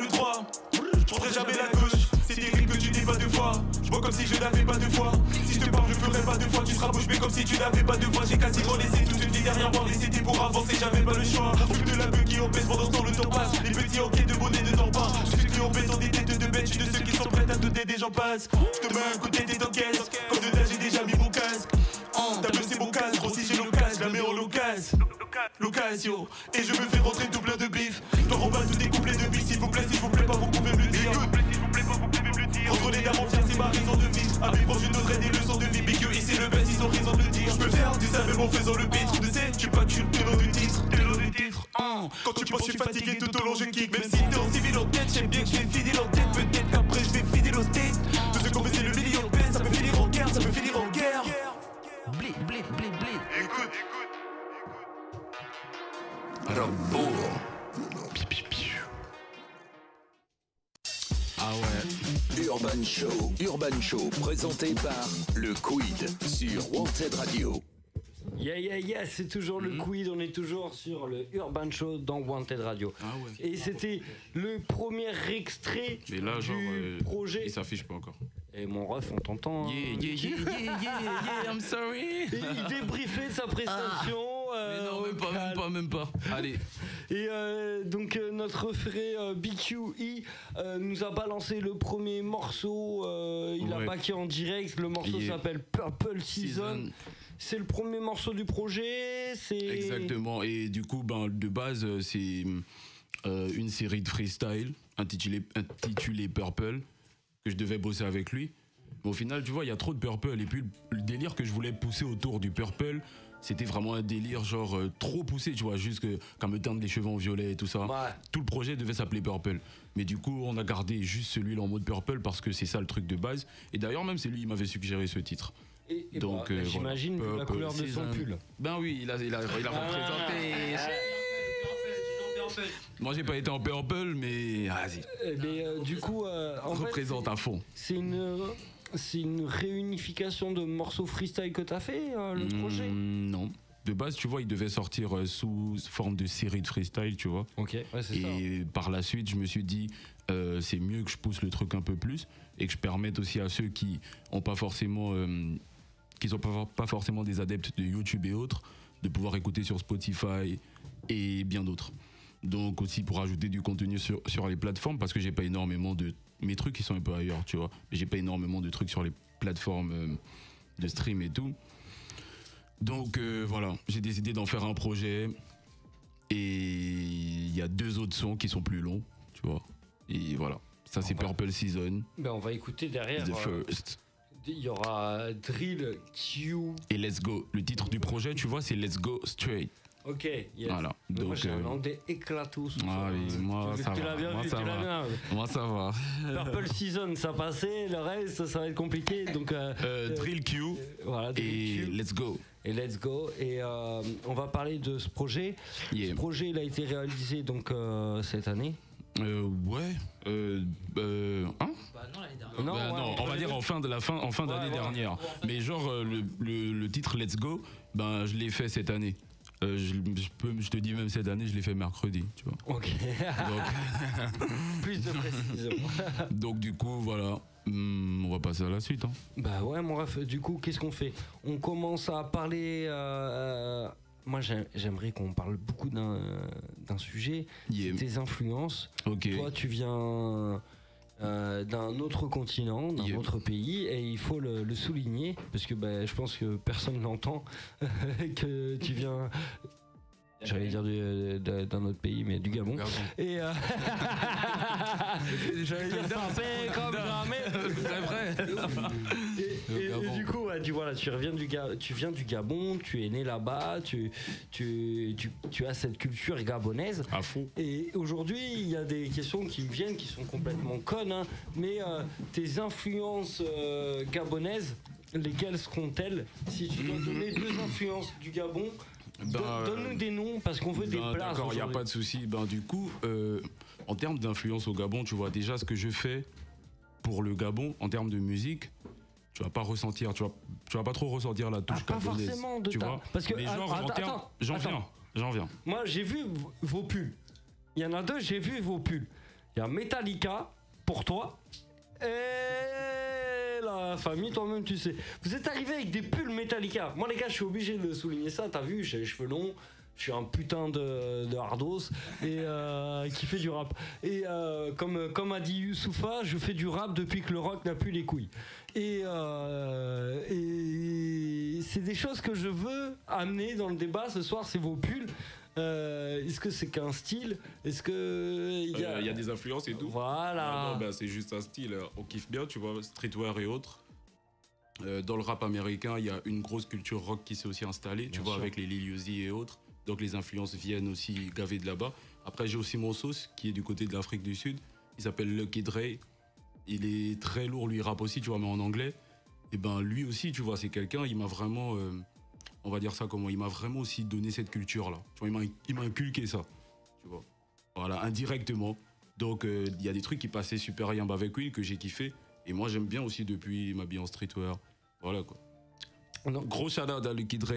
le droit. Je prendrai jamais la gauche. C'est terrible que tu n'aies pas deux fois. Je vois comme si je n'avais pas deux fois. Si je te parle, je ferai pas deux fois. Tu seras bouche bée comme si tu n'avais pas deux fois. J'ai quasiment laissé toute une vie derrière moi. Mais c'était pour avancer, j'avais pas le choix. On fume de la beuh qui empêche pendant ce temps le temps passe. Les petits en quête de bonnet ne dorment pas. Je suis qui embête dans des têtes de bêtes. Je suis de ceux qui sont prêts à te t'aider, j'en passe. Je te mets un côté des t'encaisses. Comme dedans j'ai déjà mis mon casque. Ta bleu c'est mon casque, gros si j'ai l'occasion, je la mets en l'occasion. Et je me fais rentrer tout plein de bif. Toi remballe tous tes couplets de bif. S'il vous plaît pas, vous pouvez me le dire. Entre les dames en fier, c'est ma raison de vie. À mes proches je donnerai des leçons de vie. Big et c'est le best, ils ont raison de le dire. Je peux faire du sale même en faisant le beat. Ne sais-tu pas que je suis le télo du titre. Quand tu penses que je suis fatigué tout au long je kick. Même si t'es en civil en tête, j'aime bien que je vais fidèle en tête. Peut-être qu'après je vais fidèle au state. De ceux qu'on faisait le million de peine, ça peut finir en guerre, ça peut finir en guerre. Blé. Écoute. Ah ouais. Urban Show, présenté par le Quid sur Wanted Radio. Yeah, c'est toujours le Quid, on est toujours sur le Urban Show dans Wanted Radio. Ah ouais. Et c'était le premier extrait Mais là, genre, du projet. il s'afffiche pas encore. Et mon ref, on t'entend. Yeah, I'm sorry. Et il débriefait de sa prestation. Mais non, même pas. Allez. Et donc notre frère BQE nous a balancé le premier morceau. Il a backé en direct. Le morceau s'appelle Purple Season. C'est le premier morceau du projet. Exactement. Et du coup, de base, c'est une série de freestyle intitulée Purple, que je devais bosser avec lui. Mais au final, tu vois, il y a trop de Purple. Et puis, le délire que je voulais pousser autour du Purple, c'était vraiment un délire genre trop poussé, tu vois, juste qu'à me teindre les cheveux en violet et tout ça. Ouais. Tout le projet devait s'appeler Purple. Mais du coup, on a gardé juste celui-là en mode Purple parce que c'est ça le truc de base. Et d'ailleurs, même c'est lui qui m'avait suggéré ce titre. Et donc, j'imagine voilà. La couleur de son pull. Ben oui, il a représenté. Moi j'ai pas été en Purple, mais vas-y. Mais du coup, en représente fait, à fond. C'est une réunification de morceaux freestyle que t'as fait, le projet? Non. De base, tu vois, il devait sortir sous forme de série de freestyle, tu vois. Ok, ouais, c'est ça. Et par la suite, je me suis dit, c'est mieux que je pousse le truc un peu plus et que je permette aussi à ceux qui ont pas forcément, pas forcément des adeptes de YouTube et autres, de pouvoir écouter sur Spotify et bien d'autres. Donc aussi pour ajouter du contenu sur les plateformes, parce que j'ai pas énormément de... Mes trucs ils sont un peu ailleurs, tu vois. Mais j'ai pas énormément de trucs sur les plateformes de stream et tout. Donc voilà, j'ai décidé d'en faire un projet. Et il y a 2 autres sons qui sont plus longs, tu vois. Et voilà, ça c'est Purple Season. Ben on va écouter derrière. The First. Il y aura Drill, Q. Et Let's Go. Le titre du projet, tu vois, c'est Let's Go Straight. Ok, yes. Voilà. Donc, moi j'ai un anglais éclatos. Ah oui, moi ça va. Moi ça va. Purple Season, ça passait, le reste ça va être compliqué. Donc Drill Q voilà, et Q. Let's Go. Et Let's Go. Et on va parler de ce projet. Yeah. Ce projet il a été réalisé donc cette année. Ouais. Hein? Non, on va dire en fin d'année dernière. Mais genre le titre Let's Go, je l'ai fait cette année. Je te dis même cette année, je l'ai fait mercredi, tu vois. Ok. Donc, plus de précision. Donc du coup, voilà. On va passer à la suite. Hein. Bah ouais, mon ref. Du coup, qu'est-ce qu'on fait? On commence à parler. Moi, j'aimerais qu'on parle beaucoup d'un sujet. Yeah. Tes influences. Okay. Toi, tu viens d'un autre continent, d'un autre pays, et il faut le souligner parce que je pense que personne n'entend que tu viens. J'allais dire d'un autre pays, mais du Gabon. Et j'allais dire parfait comme jamais. C'est vrai. Et du coup, tu viens du Gabon, tu es né là-bas, tu as cette culture gabonaise. À fond. Et aujourd'hui, il y a des questions qui me viennent qui sont complètement connes, hein, mais tes influences gabonaises, lesquelles seront-elles? Si tu dois donner 2 influences du Gabon, donne-nous des noms parce qu'on veut des places. D'accord, il n'y a pas de souci. Du coup, en termes d'influence au Gabon, tu vois déjà ce que je fais pour le Gabon en termes de musique. Tu vas pas ressentir, tu vas pas trop ressentir la touche gabonaise. Pas forcément de tu vois. Parce que mais genre, j'en viens. Moi, j'ai vu vos pulls. Il y en a 2, j'ai vu vos pulls. Il y a Metallica pour toi. Et la famille, toi-même, tu sais. Vous êtes arrivé avec des pulls Metallica. Moi, les gars, je suis obligé de souligner ça. T'as vu, j'ai les cheveux longs. Je suis un putain de hardos et qui fait du rap. Et comme a dit Youssoupha, je fais du rap depuis que le rock n'a plus les couilles. Et c'est des choses que je veux amener dans le débat ce soir, c'est vos pulls. Est-ce que c'est qu'un style? Est-ce que il y a des influences et tout? Voilà. Non, c'est juste un style. On kiffe bien, tu vois, streetwear et autres. Dans le rap américain, il y a une grosse culture rock qui s'est aussi installée, tu vois, avec les Lil Uzi et autres. Donc les influences viennent aussi gaver de là-bas. Après, j'ai aussi mon sauce qui est du côté de l'Afrique du Sud. Il s'appelle Lucky Dre. Il est très lourd, lui, il rappe aussi, tu vois, mais en anglais. Et ben lui aussi, tu vois, c'est quelqu'un, il m'a vraiment, on va dire ça comment, il m'a vraiment aussi donné cette culture-là. Tu vois, il m'a inculqué ça, tu vois. Voilà, indirectement. Donc il y a des trucs qui passaient super bien avec lui que j'ai kiffé. Et moi, j'aime bien aussi depuis m'habiller en streetwear. Voilà quoi. Non. Gros shout-out à Lucky Dre.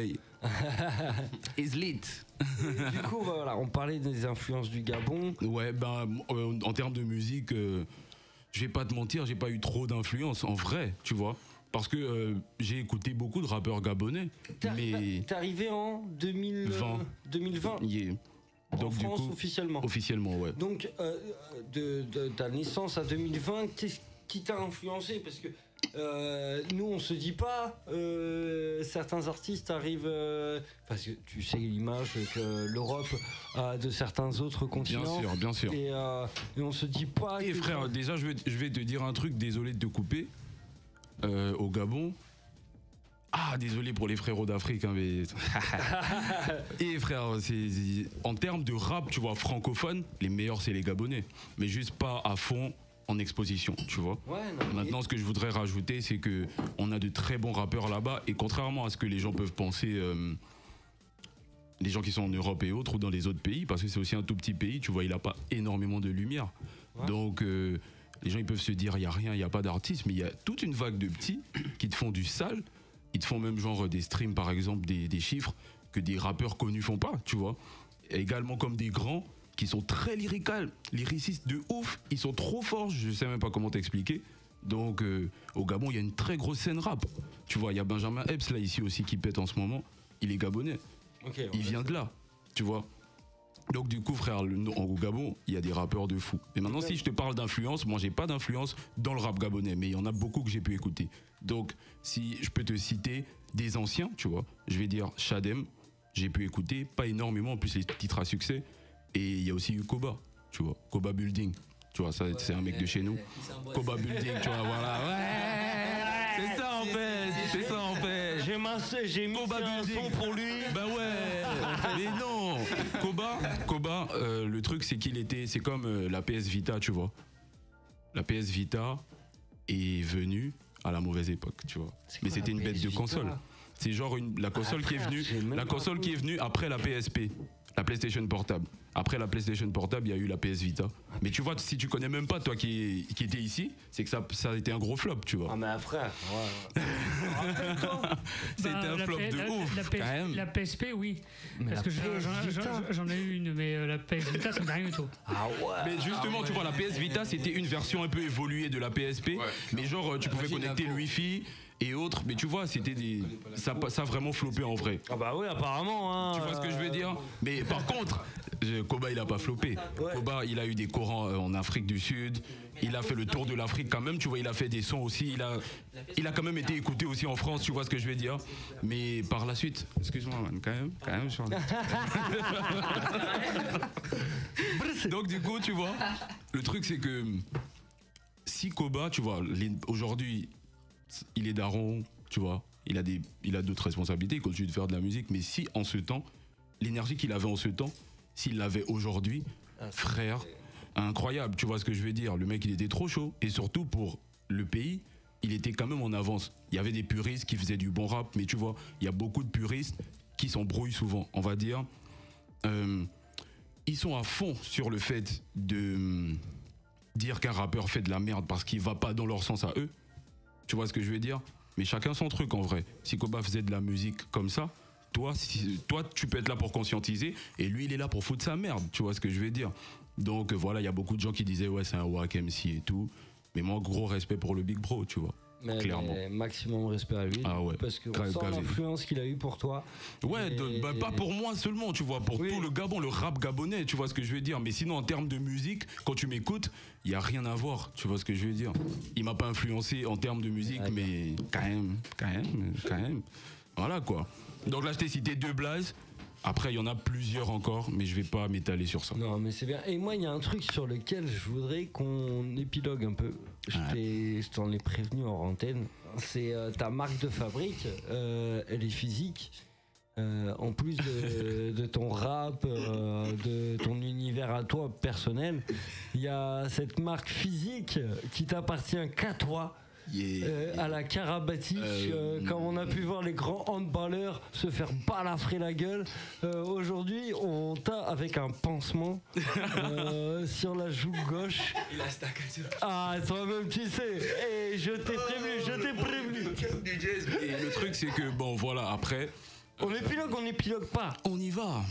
Is lit. Du coup, voilà, on parlait des influences du Gabon. Ouais, en termes de musique, je vais pas te mentir, j'ai pas eu trop d'influence en vrai, tu vois. Parce que j'ai écouté beaucoup de rappeurs gabonais. T'es arrivé en 2020 Yeah. En France, officiellement. Officiellement, ouais. Donc, de ta naissance à 2020, qu'est-ce qui t'a influencé? Parce que nous, on se dit pas, certains artistes arrivent, parce que tu sais l'image que l'Europe a de certains autres continents. Bien sûr. Et on se dit pas. Et frère, déjà, je vais te dire un truc, désolé de te couper. Au Gabon. Ah, désolé pour les frérots d'Afrique, hein, mais. Et frère, en termes de rap, tu vois, francophone, les meilleurs, c'est les Gabonais. Mais juste pas à fond en exposition, tu vois. Ouais, non, maintenant, ce que je voudrais rajouter, c'est que on a de très bons rappeurs là-bas. Et contrairement à ce que les gens peuvent penser, les gens qui sont en Europe et autres, ou dans les autres pays, parce que c'est aussi un tout petit pays, tu vois, il n'a pas énormément de lumière. Ouais. Donc. Les gens ils peuvent se dire il n'y a rien, il n'y a pas d'artiste, mais il y a toute une vague de petits qui te font du sale, ils te font même genre des streams par exemple, des chiffres que des rappeurs connus font pas, tu vois. Et également comme des grands qui sont très lyricistes de ouf, ils sont trop forts, je sais même pas comment t'expliquer. Donc au Gabon il y a une très grosse scène rap, tu vois, il y a Benjamin Epps là ici aussi qui pète en ce moment, il est gabonais, il vient de là, tu vois. Donc du coup frère, au Gabon, il y a des rappeurs de fou. Et maintenant si je te parle d'influence, moi j'ai pas d'influence dans le rap gabonais, mais il y en a beaucoup que j'ai pu écouter. Donc si je peux te citer des anciens, tu vois, je vais dire Shadem, j'ai pu écouter, pas énormément, en plus les titres à succès. Et il y a aussi eu Koba, tu vois, Koba Building, tu vois, ça c'est un mec de chez nous. Koba Building, tu vois, voilà. C'est ça en fait. J'ai mis un son pour lui. Bah ouais. Mais non. Koba, le truc c'est comme la PS Vita, tu vois. La PS Vita est venue à la mauvaise époque, tu vois. Mais c'était une bête de console. C'est genre la console qui est venue après la PSP. La PlayStation Portable. Après la PlayStation Portable, il y a eu la PS Vita. Mais tu vois, si tu connais même pas, toi qui étais ici, c'est que ça a été un gros flop, tu vois. Ah, mais frère, ouais. C'était un flop de ouf, quand même. La PSP, oui. Parce que j'en ai eu une, mais la PS Vita, ça me dit rien du tout. Ah ouais. Mais justement, tu vois, la PS Vita, c'était une version un peu évoluée de la PSP. Mais genre, tu pouvais connecter le Wi-Fi et autres, mais tu vois, c'était ça a vraiment floppé en vrai. Ah bah oui, apparemment. Tu vois ce que je veux dire? Mais par contre, Koba il a pas floppé. Koba il a eu des courants en Afrique du Sud. Il a fait le tour de l'Afrique quand même. Tu vois, il a fait des sons aussi. Il a quand même été écouté aussi en France. Tu vois ce que je veux dire? Mais par la suite, excuse-moi, man, quand même. Donc du coup, tu vois, le truc c'est que si Koba, tu vois, aujourd'hui il est daron, tu vois, il a d'autres responsabilités, il continue de faire de la musique, mais si en ce temps, l'énergie qu'il avait en ce temps, s'il l'avait aujourd'hui, frère, incroyable, tu vois ce que je veux dire, le mec il était trop chaud, et surtout pour le pays, il était quand même en avance. Il y avait des puristes qui faisaient du bon rap, mais tu vois, il y a beaucoup de puristes qui s'embrouillent souvent, on va dire. Ils sont à fond sur le fait de dire qu'un rappeur fait de la merde parce qu'il va pas dans leur sens à eux. Tu vois ce que je veux dire? Mais chacun son truc en vrai. Si Koba faisait de la musique comme ça, toi tu peux être là pour conscientiser et lui il est là pour foutre sa merde. Tu vois ce que je veux dire? Donc voilà, il y a beaucoup de gens qui disaient ouais c'est un wack MC et tout. Mais moi gros respect pour le Big Bro, tu vois. Clairement. Maximum respect à lui. Ah ouais. Parce qu'on sent l'influence qu'il a eu pour toi. Ouais, pas pour moi seulement, tu vois, pour tout le Gabon, le rap gabonais, tu vois ce que je veux dire. Mais sinon, en termes de musique, quand tu m'écoutes, il n'y a rien à voir, tu vois ce que je veux dire. Il m'a pas influencé en termes de musique, mais quand même. Voilà quoi. Donc là, je t'ai cité 2 blazes. Après, il y en a plusieurs encore, mais je vais pas m'étaler sur ça. Non, mais c'est bien. Et moi, il y a un truc sur lequel je voudrais qu'on épilogue un peu. Je t'en ai prévenu en antenne. C'est ta marque de fabrique. Elle est physique. En plus de ton rap, de ton univers à toi personnel, il y a cette marque physique qui t'appartient qu'à toi. À la Karabatic, quand on a pu voir les grands handballeurs se faire balafrer la gueule, aujourd'hui on t'a avec un pansement sur la joue gauche. Ah, toi-même tu sais, et je t'ai prévenu. Et le truc c'est que bon voilà, après on épilogue pas. On y va,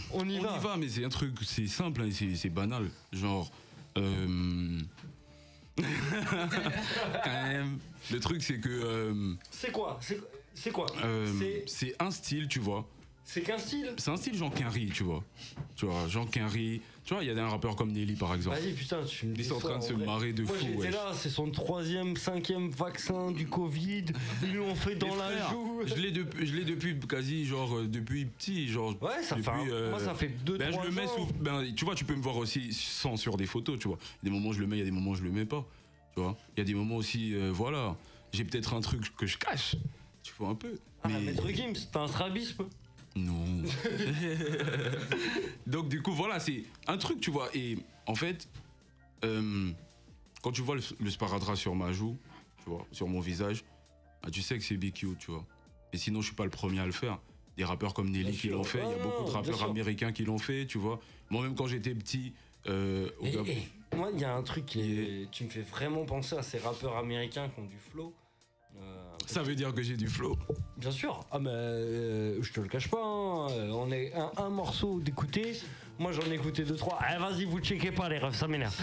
mais c'est un truc, c'est simple, hein, c'est banal, genre quand même. Le truc c'est que c'est quoi c'est un style, tu vois. C'est qu'un style. C'est un style Jean Quinry, tu vois. Jean Quinry. Tu vois, il y a un rappeur comme Nelly par exemple. Vas-y, putain, tu me dis. Ils sont en train de se marrer de fou. Moi, j'étais là, c'est son 3e, 5e vaccin du Covid. Ils lui ont fait dans la joue. Je l'ai depuis quasi, genre, depuis petit. Genre, ouais, ça depuis, fait. Moi, ça fait 2-3 je le mets ans. Tu vois, tu peux me voir aussi sans sur des photos, tu vois. Il y a des moments où je le mets, il y a des moments où je le mets pas. Tu vois. Il y a des moments aussi, voilà. J'ai peut-être un truc que je cache. Tu vois un peu. Mais Maître Gims, t'as un strabisme. Non. Donc du coup voilà, c'est un truc, tu vois. Et en fait, quand tu vois le sparadrap sur ma joue, tu vois, sur mon visage, tu sais que c'est BQ, tu vois. Et sinon je suis pas le premier à le faire. Des rappeurs comme Nelly qui l'ont fait, il y a beaucoup de rappeurs américains qui l'ont fait, tu vois. Moi-même quand j'étais petit, moi il y a un truc qui tu me fais vraiment penser à ces rappeurs américains qui ont du flow. Ça veut dire que j'ai du flow. Bien sûr. Ah mais je te le cache pas, hein. On est un morceau d'écouter. Moi j'en ai écouté 2-3. Eh, vas-y, vous checkez pas les refs, ça m'énerve.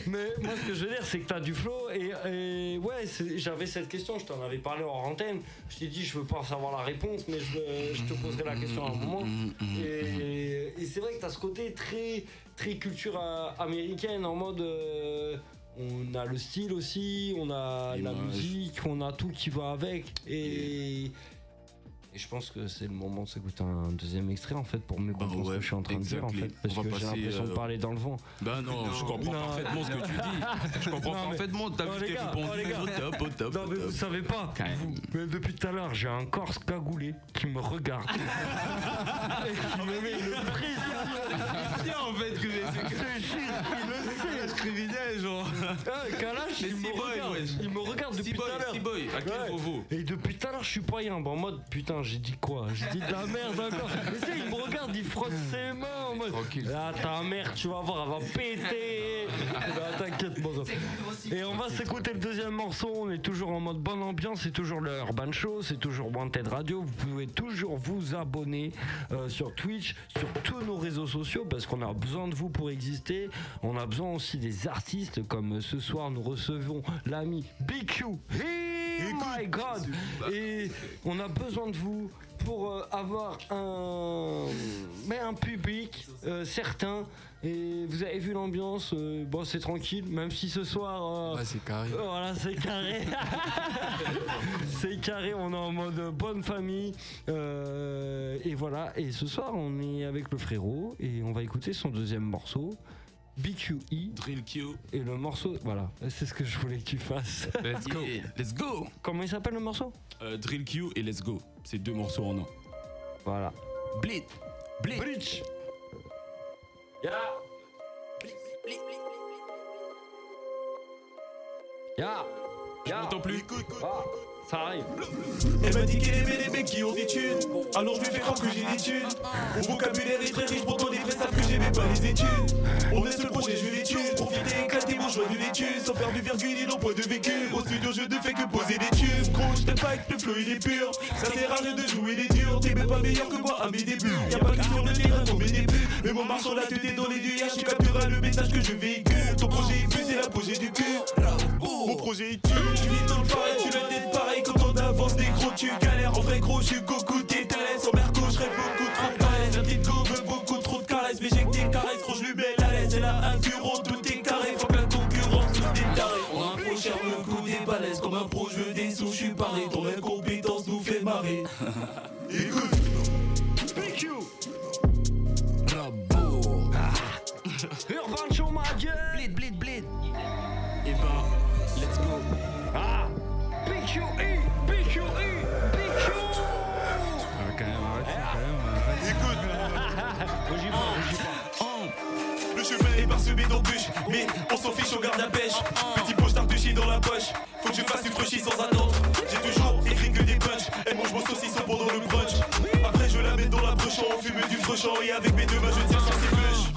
Mais moi ce que je veux dire c'est que t'as du flow et ouais, j'avais cette question, je t'en avais parlé en antenne. Je t'ai dit je veux pas savoir la réponse, mais je te poserai la question à un moment. Et c'est vrai que t'as ce côté très, très culture américaine en mode... on a le style aussi, on a la musique, on a tout qui va avec. Et je pense que c'est le moment de s'écouter un deuxième extrait en fait pour mieux comprendre ce que je suis en train de dire en fait. Parce que j'ai l'impression de parler dans le vent. Bah non, je comprends parfaitement ce que tu dis. Je comprends parfaitement, t'as vu ce que tu Non mais vous savez pas, mais depuis tout à l'heure j'ai un Corse cagoulé qui me regarde. Et qui me met une pression. En fait que il le sait, criminel genre. Kalash, il me regarde depuis tout à l'heure. C-Boy, à quel niveau? Et depuis tout à l'heure je suis pas en mode putain j'ai dit quoi? J'ai dit de la merde encore. Mais tu sais, il me regarde, il frotte ses mains en mode ah ta mère tu vas voir, elle va péter. Bah, t'inquiète mon gars. Et on va s'écouter le deuxième morceau. On est toujours en mode bonne ambiance. C'est toujours le Urban Show, c'est toujours Wanted Radio. Vous pouvez toujours vous abonner sur Twitch, sur tous nos réseaux sociaux parce qu'on a besoin de vous pour exister. On a besoin aussi des artistes comme ce soir nous recevons l'ami BQ. Oh my god. Et on a besoin de vous pour avoir un public certain. Et vous avez vu l'ambiance, bon c'est tranquille, même si ce soir c'est carré. Voilà, c'est carré. C'est carré, on est en mode bonne famille. Et voilà, et ce soir on est avec le frérot et on va écouter son deuxième morceau. BQE Drill Q. Et le morceau, voilà, c'est ce que je voulais que tu fasses. Let's go. Let's go. Comment il s'appelle le morceau? Drill Q et Let's Go. C'est 2 morceaux en un. Voilà. Bleach. Ya. Je m'entends plus. Ah, ça arrive. Elle m'a dit qu'elle aimait les mecs qui ont des thunes. Alors je lui fais croire que j'ai des thunes. Mon vocabulaire est très riche, pourtant les vrais savent que j'aimais pas les études. On laisse le projet, je les tue. Profiter, éclater mon jeu choix de les tuer sans faire de virgule et non point de vécu. Au studio je ne fais que poser des tubes. Gros je t'aime pas que le flow il est pur. Ça sert à rien de jouer les durs. T'es même pas meilleur que moi à mes débuts. Y'a pas que sur le terrain pour mes débuts. Mais mon marche sur la tête dans les nuages. Tu capteras le message que je véhicule. Ton projet est plus c'est l'apogée du cul. Mon projet est tu. Tu vis dans le pareil, tu le tête pareil. Quand on avance des gros tu galères. En vrai gros je suis Goku t'es Thalès. En merco je beaucoup trop de caresses. Un petit go veut beaucoup trop de caresses. Mais j'ai que des caresses, gros je lui mets la laisse. Elle a un bureau, tout est carré. Faut que la concurrence tous des tarés. On a un pro cher le coup des balaises. Comme un pro je veux des sous, je suis paré. Ton incompétence nous fait marrer. Écoute PQ Rabo Urban Show ma gueule Bled Et ben, let's go. Ah PQI PQI PQ Quand même, arrête. Écoute Rougis pas Le chemin est parsemé d'embûches. Mais on s'en fiche, on garde la pêche. Petit pochetard de chien dans la poche. Faut que je fasse une franchise sans attendre. J'ai toujours écrit que des punchs. Elle mange mon saucisson pendant le brunch. Après je la mets dans la broche. On fume du frochant. Et avec mes deux mains je tire sur ses flèches.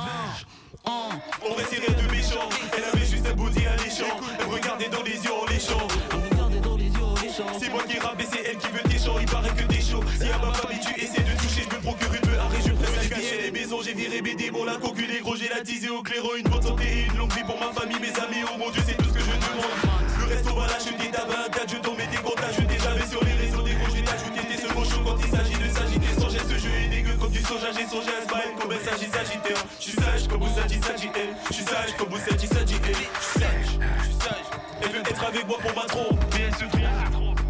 En vrai c'est rien de méchant. Elle avait juste un body alléchant. Elle me regardait dans les yeux en léchant. C'est moi qui rappe et c'est elle qui veut tes chants. Il paraît que t'es chaud. Si à ma famille tu essaies de toucher, je me procure une me arrête, je préfère cacher les maisons. J'ai viré mes démons, la cocu, les gros, j'ai la teasé au clairon. Une bonne santé et une longue vie pour ma famille, mes amis. Oh mon Dieu, c'est tout ce que je demande. Le reste on va l'acheter, t'avais un tas, je t'en mets des comptes à jeter. J'avais sur les réseaux des gros, je vais t'ajouter. T'es seulement chaud quand il s'agit de s'agiter. Sans geste, ce jeu est dégueu comme du soja. J'ai songé à smile comme un sagittaire. Je suis sage comme Ousagi elle. Je suis sage comme Ousagi elle. Je suis sage. Elle veut être avec moi pour ma trompe. Mais elle se trompe.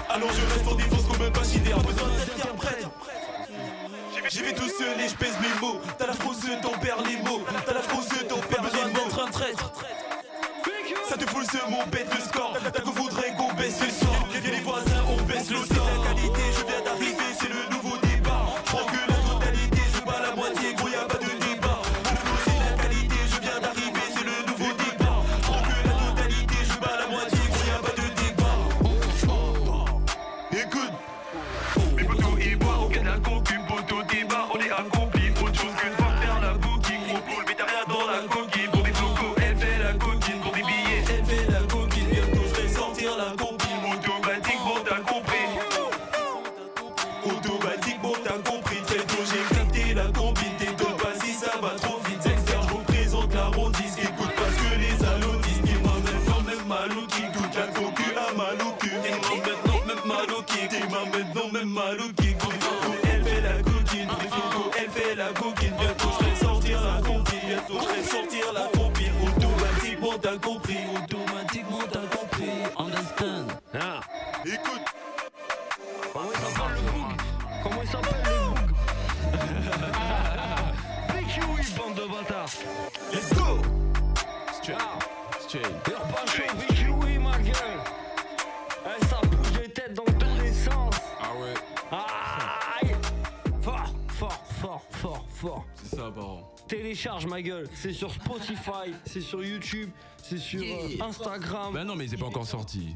Alors je reste en défense comme un pachyderme. Besoin d'interprète. J'y vais tout seul et je pèse mes mots. T'as la fausse, t'en perds les mots. T'as la fausse, t'en perds besoin d'être un traître. Ça te fout le seum, on pète le score. T'as qu'on voudrait qu'on baisse le son. Viens les voisins, on baisse le son. C'est la qualité, je viens d'arriver, c'est le nouveau départ. Je prends que la totalité, je veux pas la moitié, gros y'a pas de débat. Le flow c'est la qualité, je viens d'arriver, c'est le nouveau départ. Je prends que la totalité, je veux pas la moitié, gros y'a pas de débat. Écoute, mes potos et moi, on gagne la concu, poteau débat, on est accompli. Autre chose que de voir faire la booking, gros boule, mais t'as rien dans la coquille. Pour des flocos, elle fait la coquine, pour des billets, elle fait la coquine. Bientôt je vais sortir la compile, automatiquement t'as compris. Automatiquement t'as compris, très tôt j'ai capté la combine. T'étonnes pas si ça va trop vite, Dexter, je représente la rondisse. Écoute parce que les allotistes qui m'emmènent quand même mal au kick. Toute la concu à mal au cul, t'es maintenant même mal au kick. T'es maintenant même mal au kick. Pour des flocos, elle fait la coquine. Pour des flocos, elle fait la coquine. Bientôt je vais sortir la compile. Bientôt je vais sortir la compile. Automatiquement t'as compris. Automatiquement t'as compris. Understand. Écoute. Comment il s'appelle le boug PQI, bande de bâtards. Let's go. Straight. Urban Show, PQI ma gueule. Eh, ça bouge les têtes dans tous les sens. Ah ouais. Aïe. Fort. C'est ça, apparemment. Télécharge ma gueule. C'est sur Spotify, c'est sur YouTube, c'est sur Instagram. Bah non, mais c'est pas encore sorti.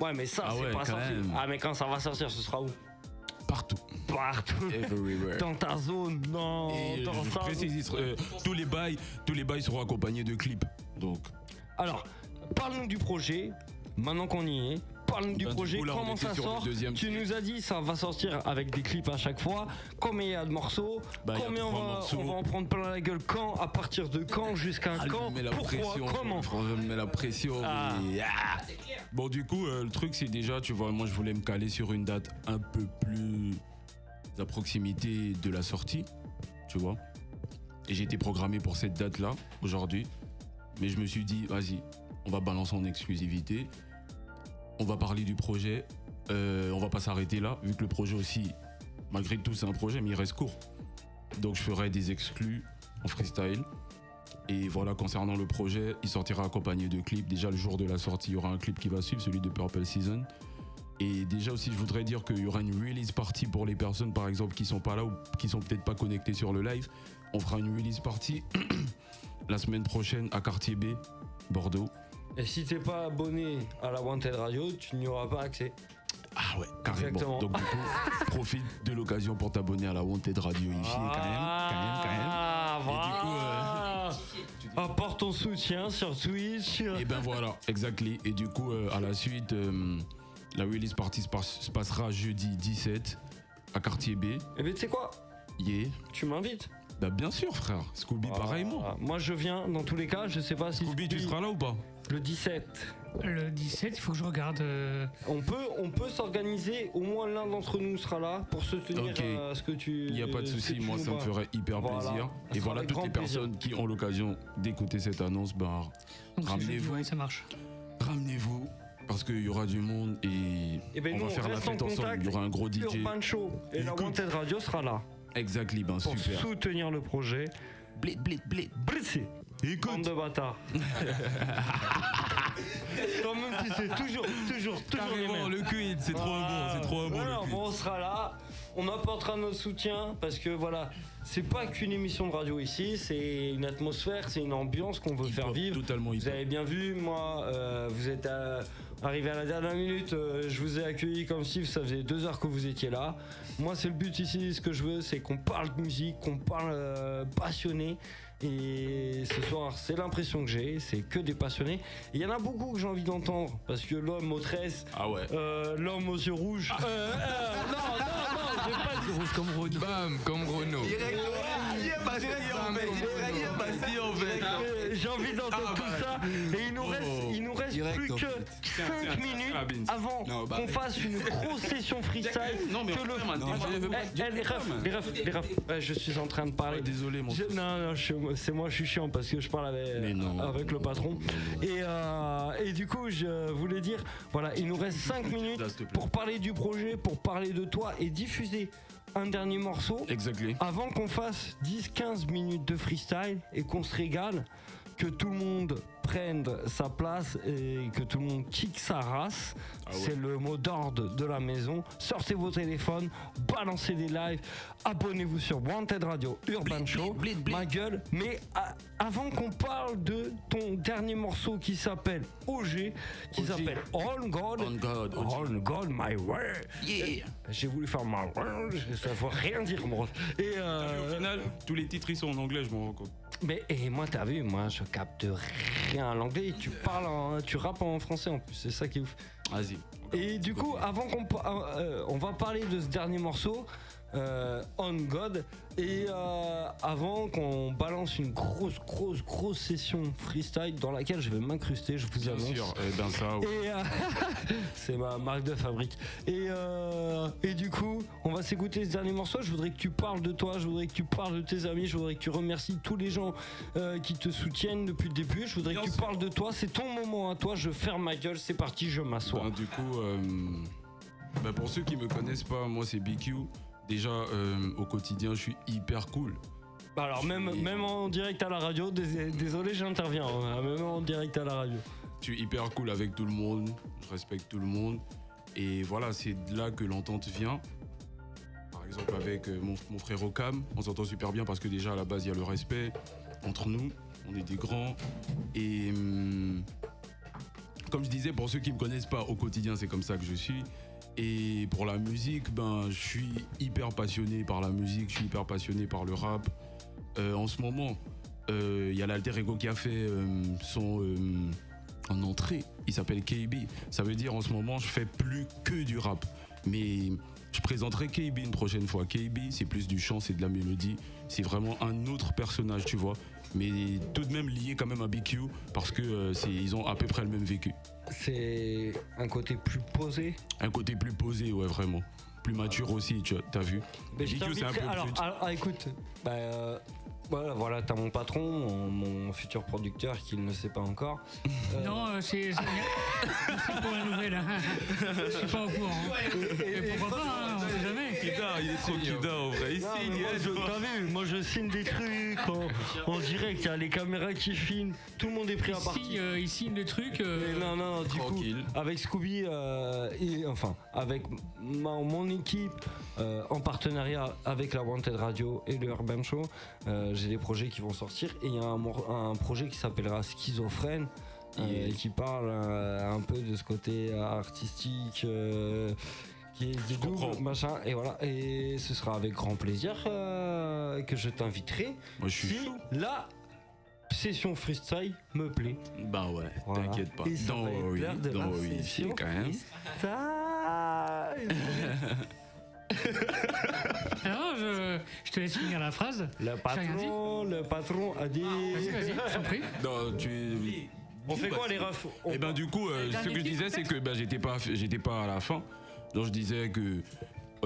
Ouais, mais ça, c'est pas sorti. Même. Ah, mais quand ça va sortir, ce sera où? Partout. Everywhere. Dans ta zone, dans je ça. précise, tous les bails seront accompagnés de clips. Donc. Alors, parle-nous du projet. Maintenant qu'on y est, parle-nous du projet. Coup, là, comment ça sort? Tu nous as dit ça va sortir avec des clips à chaque fois. Combien il y a de morceaux? Combien on va en prendre plein la gueule? Quand? À partir de quand? Jusqu'à quand? Pourquoi? Comment? Je mets la pression. Bon, du coup, le truc, c'est déjà, tu vois, moi, je voulais me caler sur une date un peu plus à proximité de la sortie, tu vois. Et j'ai été programmé pour cette date-là, aujourd'hui. Mais je me suis dit, vas-y, on va balancer en exclusivité. On va parler du projet. On va pas s'arrêter là, vu que le projet aussi, malgré tout, c'est un projet, mais il reste court. Donc, je ferai des exclus en freestyle. Et voilà, concernant le projet, il sortira accompagné de clips. Déjà, le jour de la sortie, il y aura un clip qui va suivre, celui de Purple Season. Et déjà aussi, je voudrais dire qu'il y aura une release party pour les personnes, par exemple, qui sont pas là ou qui sont peut-être pas connectées sur le live. On fera une release party la semaine prochaine à Quartier B, Bordeaux. Et si t'es pas abonné à la Wanted Radio, tu n'y auras pas accès. Ah ouais, carrément. Exactement. Donc du coup, profite de l'occasion pour t'abonner à la Wanted Radio ici, quand même. Ah, voilà. Et du coup, apporte ton soutien sur Twitch. Et ben voilà, exactly. Et du coup, à la suite, la release party se passera jeudi 17 à Quartier B. Et ben tu sais quoi? Yeah. Tu m'invites? Bah bien sûr frère, Scooby pareillement. Moi je viens dans tous les cas, je sais pas si Scooby tu seras là ou pas? Le 17. Le 17, il faut que je regarde. On peut s'organiser, au moins l'un d'entre nous sera là pour se tenir à ce que tu... Il n'y a pas de souci, moi ça me ferait hyper plaisir. Et voilà, toutes les personnes qui ont l'occasion d'écouter cette annonce, ben ramenez-vous. Ouais, ça marche. Ramenez-vous. Parce qu'il y aura du monde et ben on va faire la fête ensemble. Il y aura un gros DJ. Urban Show et la Wanted Radio sera là. Exactly, ben pour super. Pour soutenir le projet. Blitz. Blitz. Écoute. Bande de bâtards. Toi-même tu sais, toujours les mêmes. Le Quid, c'est trop bon, c'est trop bon. Voilà, on sera là, on apportera notre soutien parce que voilà, c'est pas qu'une émission de radio ici, c'est une atmosphère, c'est une ambiance qu'on veut faire vivre. Totalement. Vous avez bien vu, moi, vous êtes arrivé à la dernière minute, je vous ai accueilli comme si ça faisait 2 heures que vous étiez là. Moi, c'est le but ici, ce que je veux, c'est qu'on parle de musique, qu'on parle passionné. Et ce soir, c'est l'impression que j'ai, c'est que des passionnés. Il y en a beaucoup que j'ai envie d'entendre parce que l'homme aux tresses, l'homme aux yeux rouges. Non, j'ai pas dit rouge comme Renaud. Bam, comme Renaud. Il est passé en fait. J'ai envie d'entendre tout ça et il nous reste plus que 5 minutes avant qu'on fasse une grosse session freestyle. Non mais les refs, je suis en train de parler. Désolé mon frère. Non, c'est moi, je suis chiant parce que je parle avec le patron. Et du coup, je voulais dire, voilà, il nous reste 5 minutes pour parler du projet, pour parler de toi et diffuser un dernier morceau. Exactly. Avant qu'on fasse 10-15 minutes de freestyle et qu'on se régale, que tout le monde prenne sa place et que tout le monde kick sa race. C'est le mot d'ordre de la maison. Sortez vos téléphones, balancez des lives, abonnez-vous sur Wanted Radio Urban Show, ma gueule. Mais avant qu'on parle de ton dernier morceau qui s'appelle OG, qui s'appelle On God My Word. Yeah. J'ai voulu faire my word, ça veut rien dire moi. Et au final, tous les titres ils sont en anglais, je m'en rends compte. Mais et moi t'as vu, moi je capte rien à l'anglais, tu parles, tu rappes en français en plus, c'est ça qui est ouf. Vas-y. Et du coup, avant on va parler de ce dernier morceau, On God, et avant qu'on balance une grosse session freestyle dans laquelle je vais m'incruster, je vous annonce. Bien sûr, ben ça. Et c'est ma marque de fabrique. Et du coup, on va s'écouter ce dernier morceau. Je voudrais que tu parles de toi, je voudrais que tu parles de tes amis, je voudrais que tu remercies tous les gens qui te soutiennent depuis le début. Je voudrais que tu parles de toi. C'est ton moment à toi. Je ferme ma gueule. C'est parti, je m'assois. Ben, du coup, pour ceux qui me connaissent pas, moi c'est BQ. Déjà, au quotidien, je suis hyper cool. Bah alors, même en direct à la radio, désolé, j'interviens. Même en direct à la radio. Je suis hyper cool avec tout le monde, je respecte tout le monde. Et voilà, c'est de là que l'entente vient. Par exemple, avec mon frère Okam, on s'entend super bien parce que déjà, à la base, il y a le respect entre nous. On est des grands. Et comme je disais, pour ceux qui me connaissent pas, au quotidien, c'est comme ça que je suis. Et pour la musique, je suis hyper passionné par la musique, je suis hyper passionné par le rap. En ce moment, il y a l'Alter Ego qui a fait son en entrée, il s'appelle KB. Ça veut dire en ce moment, je fais plus que du rap. Mais je présenterai KB une prochaine fois. KB, c'est plus du chant, c'est de la mélodie. C'est vraiment un autre personnage, tu vois. Mais tout de même lié quand même à BQ parce que ils ont à peu près le même vécu. C'est un côté plus posé. Un côté plus posé, ouais, vraiment. Plus mature aussi, tu as vu. BQ, c'est un peu alors, écoute, voilà, t'as mon patron, mon futur producteur qui ne le sait pas encore. Non, c'est pour la nouvelle. Je suis pas au courant. Et pourquoi pas, on sait jamais. Il est trop kida en vrai. Il signe. T'as vu, moi je signe des trucs en direct, il y a les caméras qui filment, tout le monde est pris à partie. Il signe des trucs. Non, du coup, avec Scooby, avec mon équipe, en partenariat avec la Wanted Radio et le Urban Show, j'ai des projets qui vont sortir et il y a un projet qui s'appellera Schizophrène qui parle un peu de ce côté artistique qui est du double, machin, et voilà, et ce sera avec grand plaisir que je t'inviterai. Moi je suis chaud. Là, session freestyle me plaît. Bah ouais, Voilà. t'inquiète pas. Et ça va être l'heure de la oui, session quand même. Alors, je te laisse finir la phrase. Le patron a dit. Vas-y, je t'en prie. Non, On fait quoi les refs? Et ben du coup, ce que je disais, c'est que j'étais pas à la fin. Donc je disais que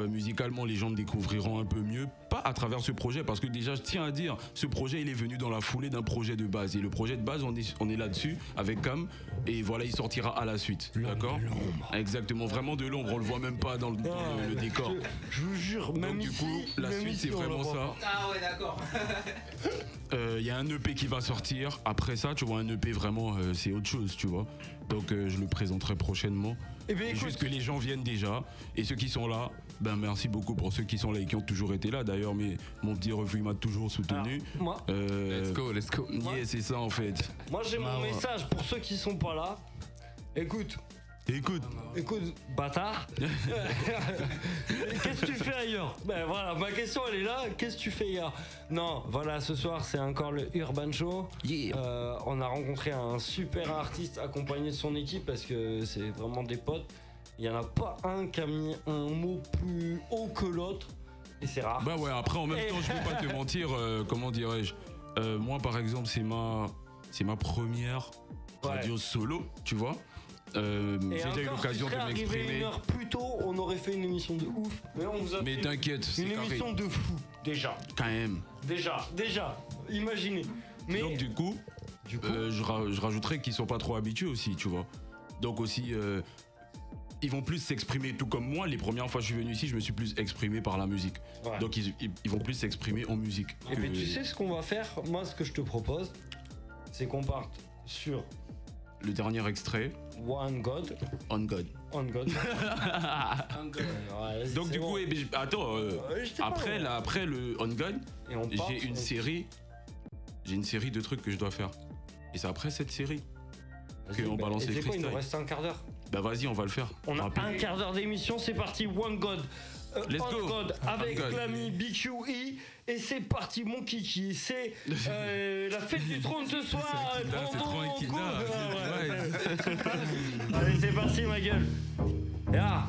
musicalement, les gens me découvriront un peu mieux, pas à travers ce projet, parce que déjà, je tiens à dire, ce projet, il est venu dans la foulée d'un projet de base. Et le projet de base, on est là-dessus avec Cam, et voilà, il sortira à la suite, d'accord? Exactement, vraiment de l'ombre, on le voit même pas dans le décor. Je vous jure, même donc, du ici, coup, la suite, c'est vraiment ça. Ah ouais, d'accord. Il y a un EP qui va sortir. Après ça, tu vois, un EP vraiment, c'est autre chose, tu vois. Donc, je le présenterai prochainement. Eh bien, écoute, juste que les gens viennent déjà. Et ceux qui sont là, ben merci beaucoup pour ceux qui sont là et qui ont toujours été là. D'ailleurs, mon petit refus m'a toujours soutenu. Moi, Let's go. Yeah, c'est ça en fait. moi j'ai mon message pour ceux qui sont pas là. Écoute, bâtard. Qu'est-ce que tu fais ailleurs? Ben voilà, ma question elle est là. Qu'est-ce que tu fais ailleurs? Non, voilà, ce soir c'est encore le Urban Show. On a rencontré un super artiste accompagné de son équipe parce que c'est vraiment des potes. Il y en a pas un qui a mis un mot plus haut que l'autre et c'est rare. Bah ouais, après en même temps, je vais pas te mentir, comment dirais-je, moi par exemple, c'est ma première radio solo, tu vois. J'ai déjà eu l'occasion de m'exprimer. Une heure plus tôt, on aurait fait une émission de ouf. Mais on vous a Mais fait t'inquiète, c'est une émission de fou déjà. Quand même. Déjà, imaginez. Mais donc du coup, je rajouterais qu'ils sont pas trop habitués aussi, tu vois. Donc aussi, ils vont plus s'exprimer tout comme moi. Les premières fois que je suis venu ici, je me suis plus exprimé par la musique. Ouais. Donc ils vont plus s'exprimer en musique. Et puis tu sais ce qu'on va faire? Moi, ce que je te propose, c'est qu'on parte sur le dernier extrait. On God. Ouais, donc du coup, attends. Après le On God, j'ai une série de trucs que je dois faire. Et c'est après cette série qu'on balance les freestyles. Il nous reste un quart d'heure. Bah vas-y, on va le faire. On a un quart d'heure d'émission, c'est parti. One God. Let's go. God avec l'ami BQE. Et c'est parti, mon kiki. C'est la fête du trône ce soir. Allez, c'est parti, ma gueule. Ya.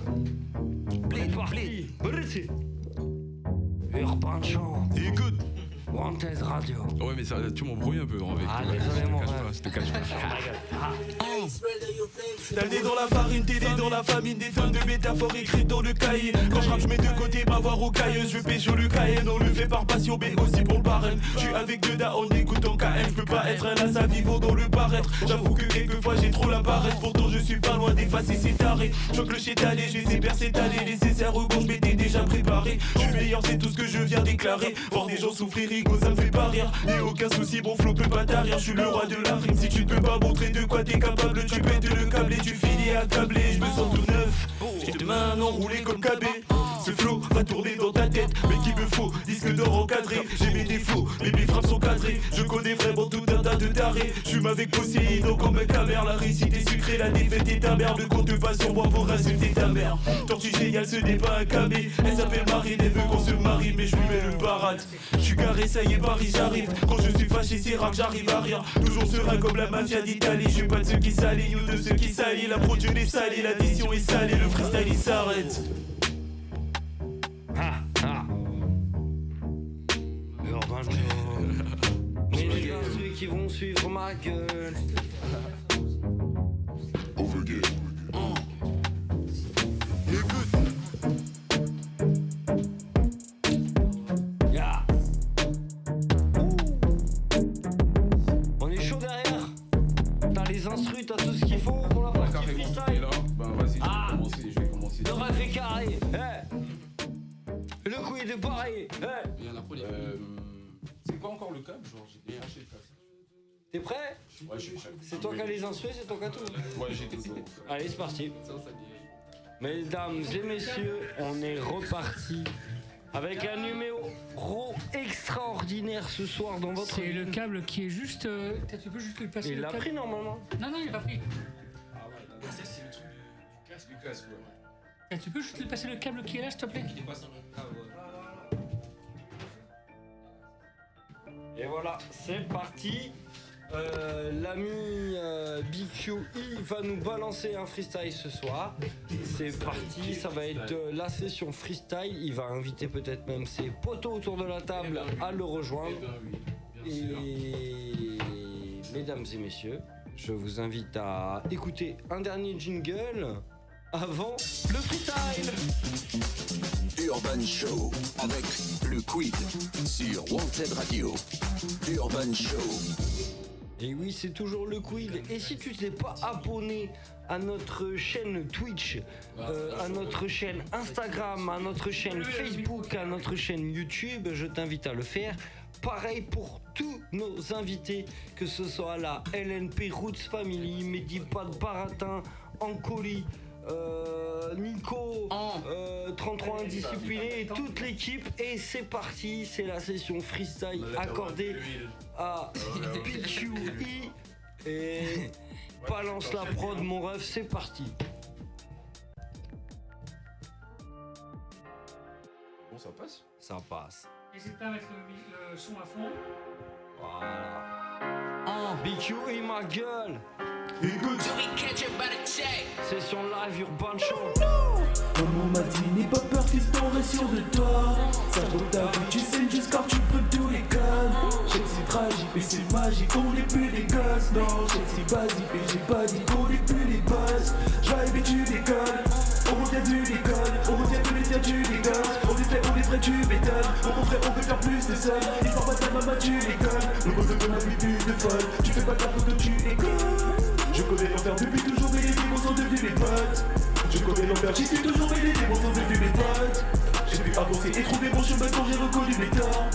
C'est parti. Urban Show. Écoute. Wanted Radio. Ouais, mais ça, tu m'embrouilles un peu avec. Ah, désolé, mon rêve. Je te cache pas. T'as né dans la farine, t'es né dans la famine. Des tonnes de métaphores écrites dans le cahier. Quand je rappe, je mets de côté ma voix rocailleuse. Je pécho le cahier, non le fait par passion, mais aussi pour le barème. Je suis avec deux da en écoutant KM. Je peux pas être un assa vivant dans le paraître. J'avoue que quelquefois j'ai trop la paresse. Pourtant je suis pas loin d'effacer ces tarés. Je que le chétalé, je sais percer talé. Nécessaire au bon, je m'étais déjà préparé. Je suis meilleur, c'est tout ce que je viens déclarer. Voir des gens souffrir, ça me fait pas rire. Et aucun souci, mon flow peut pas tarir. Je suis le roi de la rime. Si tu ne peux pas montrer de quoi t'es capable, tu pètes le câble et tu finis accablé. Je me sens tout neuf. J'ai deux mains enroulées comme KB. Ce flow va tourner dans ta tête. Mais qu'il me faut, disque d'or encadré. J'ai mes défauts, mais mes frappes sont cadrées. Je connais vraiment tout un tas de tarés. Je fume avec Poséidon comme un camère. La réussite est sucrée, la défaite est ta mère. Ne compte pas sur moi pour insulter ta mère. Tortue géniale, ce n'est pas un camé. Elle s'appelle Marine, elle veut qu'on se marie. Mais je lui mets le parade. Je suis carré, ça y est, Paris, j'arrive. Quand je suis fâché, c'est rare que j'arrive à rire. Toujours serein comme la mafia d'Italie. Je suis pas de ceux qui s'alignent ou de ceux qui s'allient. La production est salée, l'addition est salée. Le freestyle il s'arrête. Urban Show. Mais les gars, ceux qui vont suivre ma gueule. Overgame. Yeah. On est chaud derrière. T'as les instrus, t'as tout ce qu'il faut pour la partie freestyle. Ben vas-y, je vais commencer. Le rêve est carré. Le coup est de pareil. C'est quoi encore le câble? Genre j'ai lâché le câble. T'es prêt? Ouais, je suis prêt. C'est toi qui as les instrus, c'est toi qui as tout. Ouais, j'ai tout. Allez, c'est parti. Mesdames et messieurs, on est reparti avec un numéro extraordinaire ce soir dans votre. C'est le câble qui est juste. Tu peux juste le passer. Il l'a pris normalement. Non, il l'a pas pris. Ah ouais, ça c'est le truc du casque. Et tu peux juste lui passer le câble qui est là, s'il te plaît? Et voilà, c'est parti. L'ami BQE va nous balancer un freestyle ce soir. C'est parti, ça va être la session freestyle. Il va inviter peut-être même ses potos autour de la table à le rejoindre. Et mesdames et messieurs, je vous invite à écouter un dernier jingle avant le freestyle. Urban Show avec le Quid sur Wanted Radio. Urban Show. Et oui, c'est toujours le Quid. Et si tu t'es pas abonné à notre chaîne Twitch, à notre chaîne Instagram, à notre chaîne Facebook, à notre chaîne YouTube, je t'invite à le faire. Pareil pour tous nos invités, que ce soit la LNP Roots Family, Medipat Baratin, Ancoli, Nico, 33 Indiscipliné et toute l'équipe. Et c'est parti, c'est la session freestyle accordée à PQI. Et balance la prod mon ref, c'est parti. Bon, ça passe? Ça passe. N'hésite pas à mettre le son à fond. Voilà. BQI ma gueule. Écoute, session live Urban Show. Maman m'a dit n'aie pas peur fiston, reste sûr de toi. Ça vaut ta vie, tu sais jusqu'à tu peux tous les codes. Je sais que c'est tragique mais c'est magique, on n'est plus des gosses. Non, je sais que c'est basique mais j'ai pas dit qu'on n'est plus les boss. J'arrive et tu décolles, on revient de l'école, on revient de l'état tu les gosses. On est frais tu m'étonnes, on veut faire plus de sol. Il faut pas ta maman tu l'école, le monde de ma vie plus de folle. Tu fais pas ta photo tu l'école. Je connais l'enfer depuis toujours mais les démons sont devenus mes potes. Je connais l'enfer, j'y suis toujours mais les démons sont devenus mes potes. J'ai pu avancer et trouver mon chemin quand j'ai reconnu mes torts.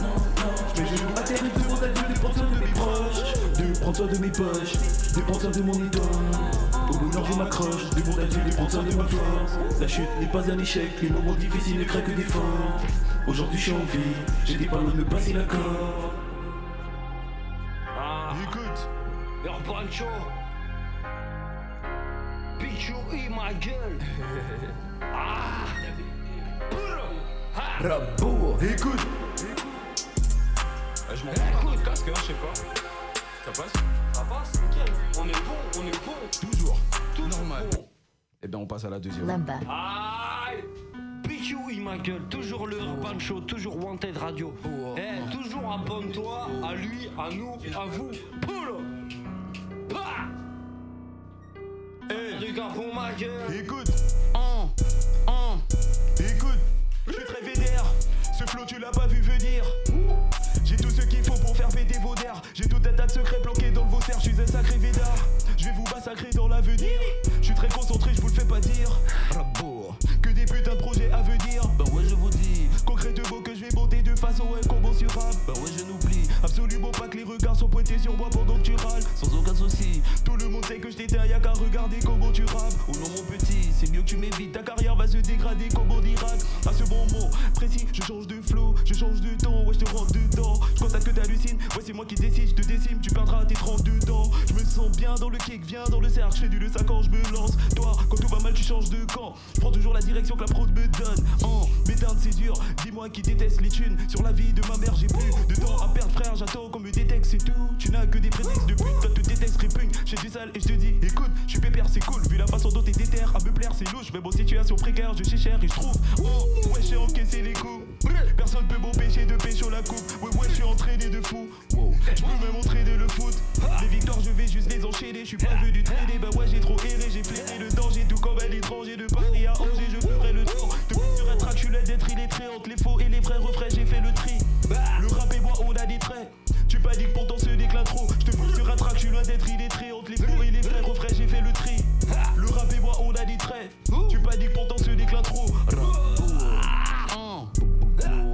Je mets genoux à terre et demande à Dieu de prendre soin de mes proches, de prendre soin de mes poches, de prendre soin de mon idole. Au bonheur je m'accroche, demande à Dieu de prendre soin de ma force. La chute n'est pas un échec, les moments difficiles ne créent que d'efforts. Aujourd'hui je suis en vie, j'étais pas loin de me passer l'accord. Écoute, Urban Show. BQI ma gueule. Rabour, écoute. Je m'en fous de casque, je sais pas. Ça passe? Ça passe, nickel. On est bon. Toujours normal. Bon. Et bien on passe à la deuxième. Aïe. BQI ma gueule, toujours le Urban Show, toujours Wanted Radio. Toujours abonne-toi à lui, à nous, à vous. Pour ma gueule. Écoute, écoute, je suis très vénère. Ce flow tu l'as pas vu venir. J'ai tout ce qu'il faut pour faire péter vos nerfs. J'ai tout un tas de secrets planqués dans le vaussaire. Je suis un sacré védard. Je vais vous massacrer dans l'avenir. Je suis très concentré, je vous le fais pas dire. Rabour, que des putains de projets à venir. Bah ouais je vous dis, concret de mots que je vais monter de façon incommensurable. Bah ouais je n'oublie absolument pas que les regards sont pointés sur moi pendant que tu râles. Sans aucun souci, tout le monde sait que je t'éteins, y'a qu'à regarder comment tu rappes. Oh non mon petit, c'est mieux que tu m'évites. Ta carrière va se dégrader comme on dira. À ce bon mot précis, je change de flow, je change de ton, ouais je te rentre dedans. Je constate que t'hallucines, ouais c'est moi qui décide, je te décime, tu perdras tes 32 dents. Je me sens bien dans le kick, viens dans le cercle, je fais du 2-5 quand je me lance. Toi, quand tout va mal tu changes de camp. Je prends toujours la direction que la prod me donne. M'éteindre c'est dur, dis-moi qui déteste les thunes. Sur la vie de ma mère j'ai plus de temps à perdre frère, j'attends qu'on me détecte c'est tout. Tu n'as que des prétextes de pute, toi te détestes répugne. J'ai du sale et je te dis, écoute, je suis pépère c'est cool. Vu la façon dont t'es déterre, à me plaire c'est louche. Mais bon situation précaire, je cherche et je trouve. Ouais j'ai encaissé les coups. Personne peut m'empêcher de pécho la coupe. Ouais je suis entraîné de fou. Je peux même entraîner le foot. Les victoires je vais juste les enchaîner. Je suis pas venu traîner, bah ouais j'ai trop erré. J'ai flairé le danger tout comme un étranger. De Paris à Angers je ferai le tour. Depuis sur un track je suis là d'être illettré. Entre les faux et les vrais refrains j'ai fait le tri. Le rap et moi on a des traits. Tu pas dit que pourtant ce déclin trop. Je te pousse sur un track je suis loin d'être illettré. Entre les faux et les vrais refrains j'ai fait le tri. Le rap et moi on a des traits. Tu pas dit que pourtant ce déclin trop. Oh putain.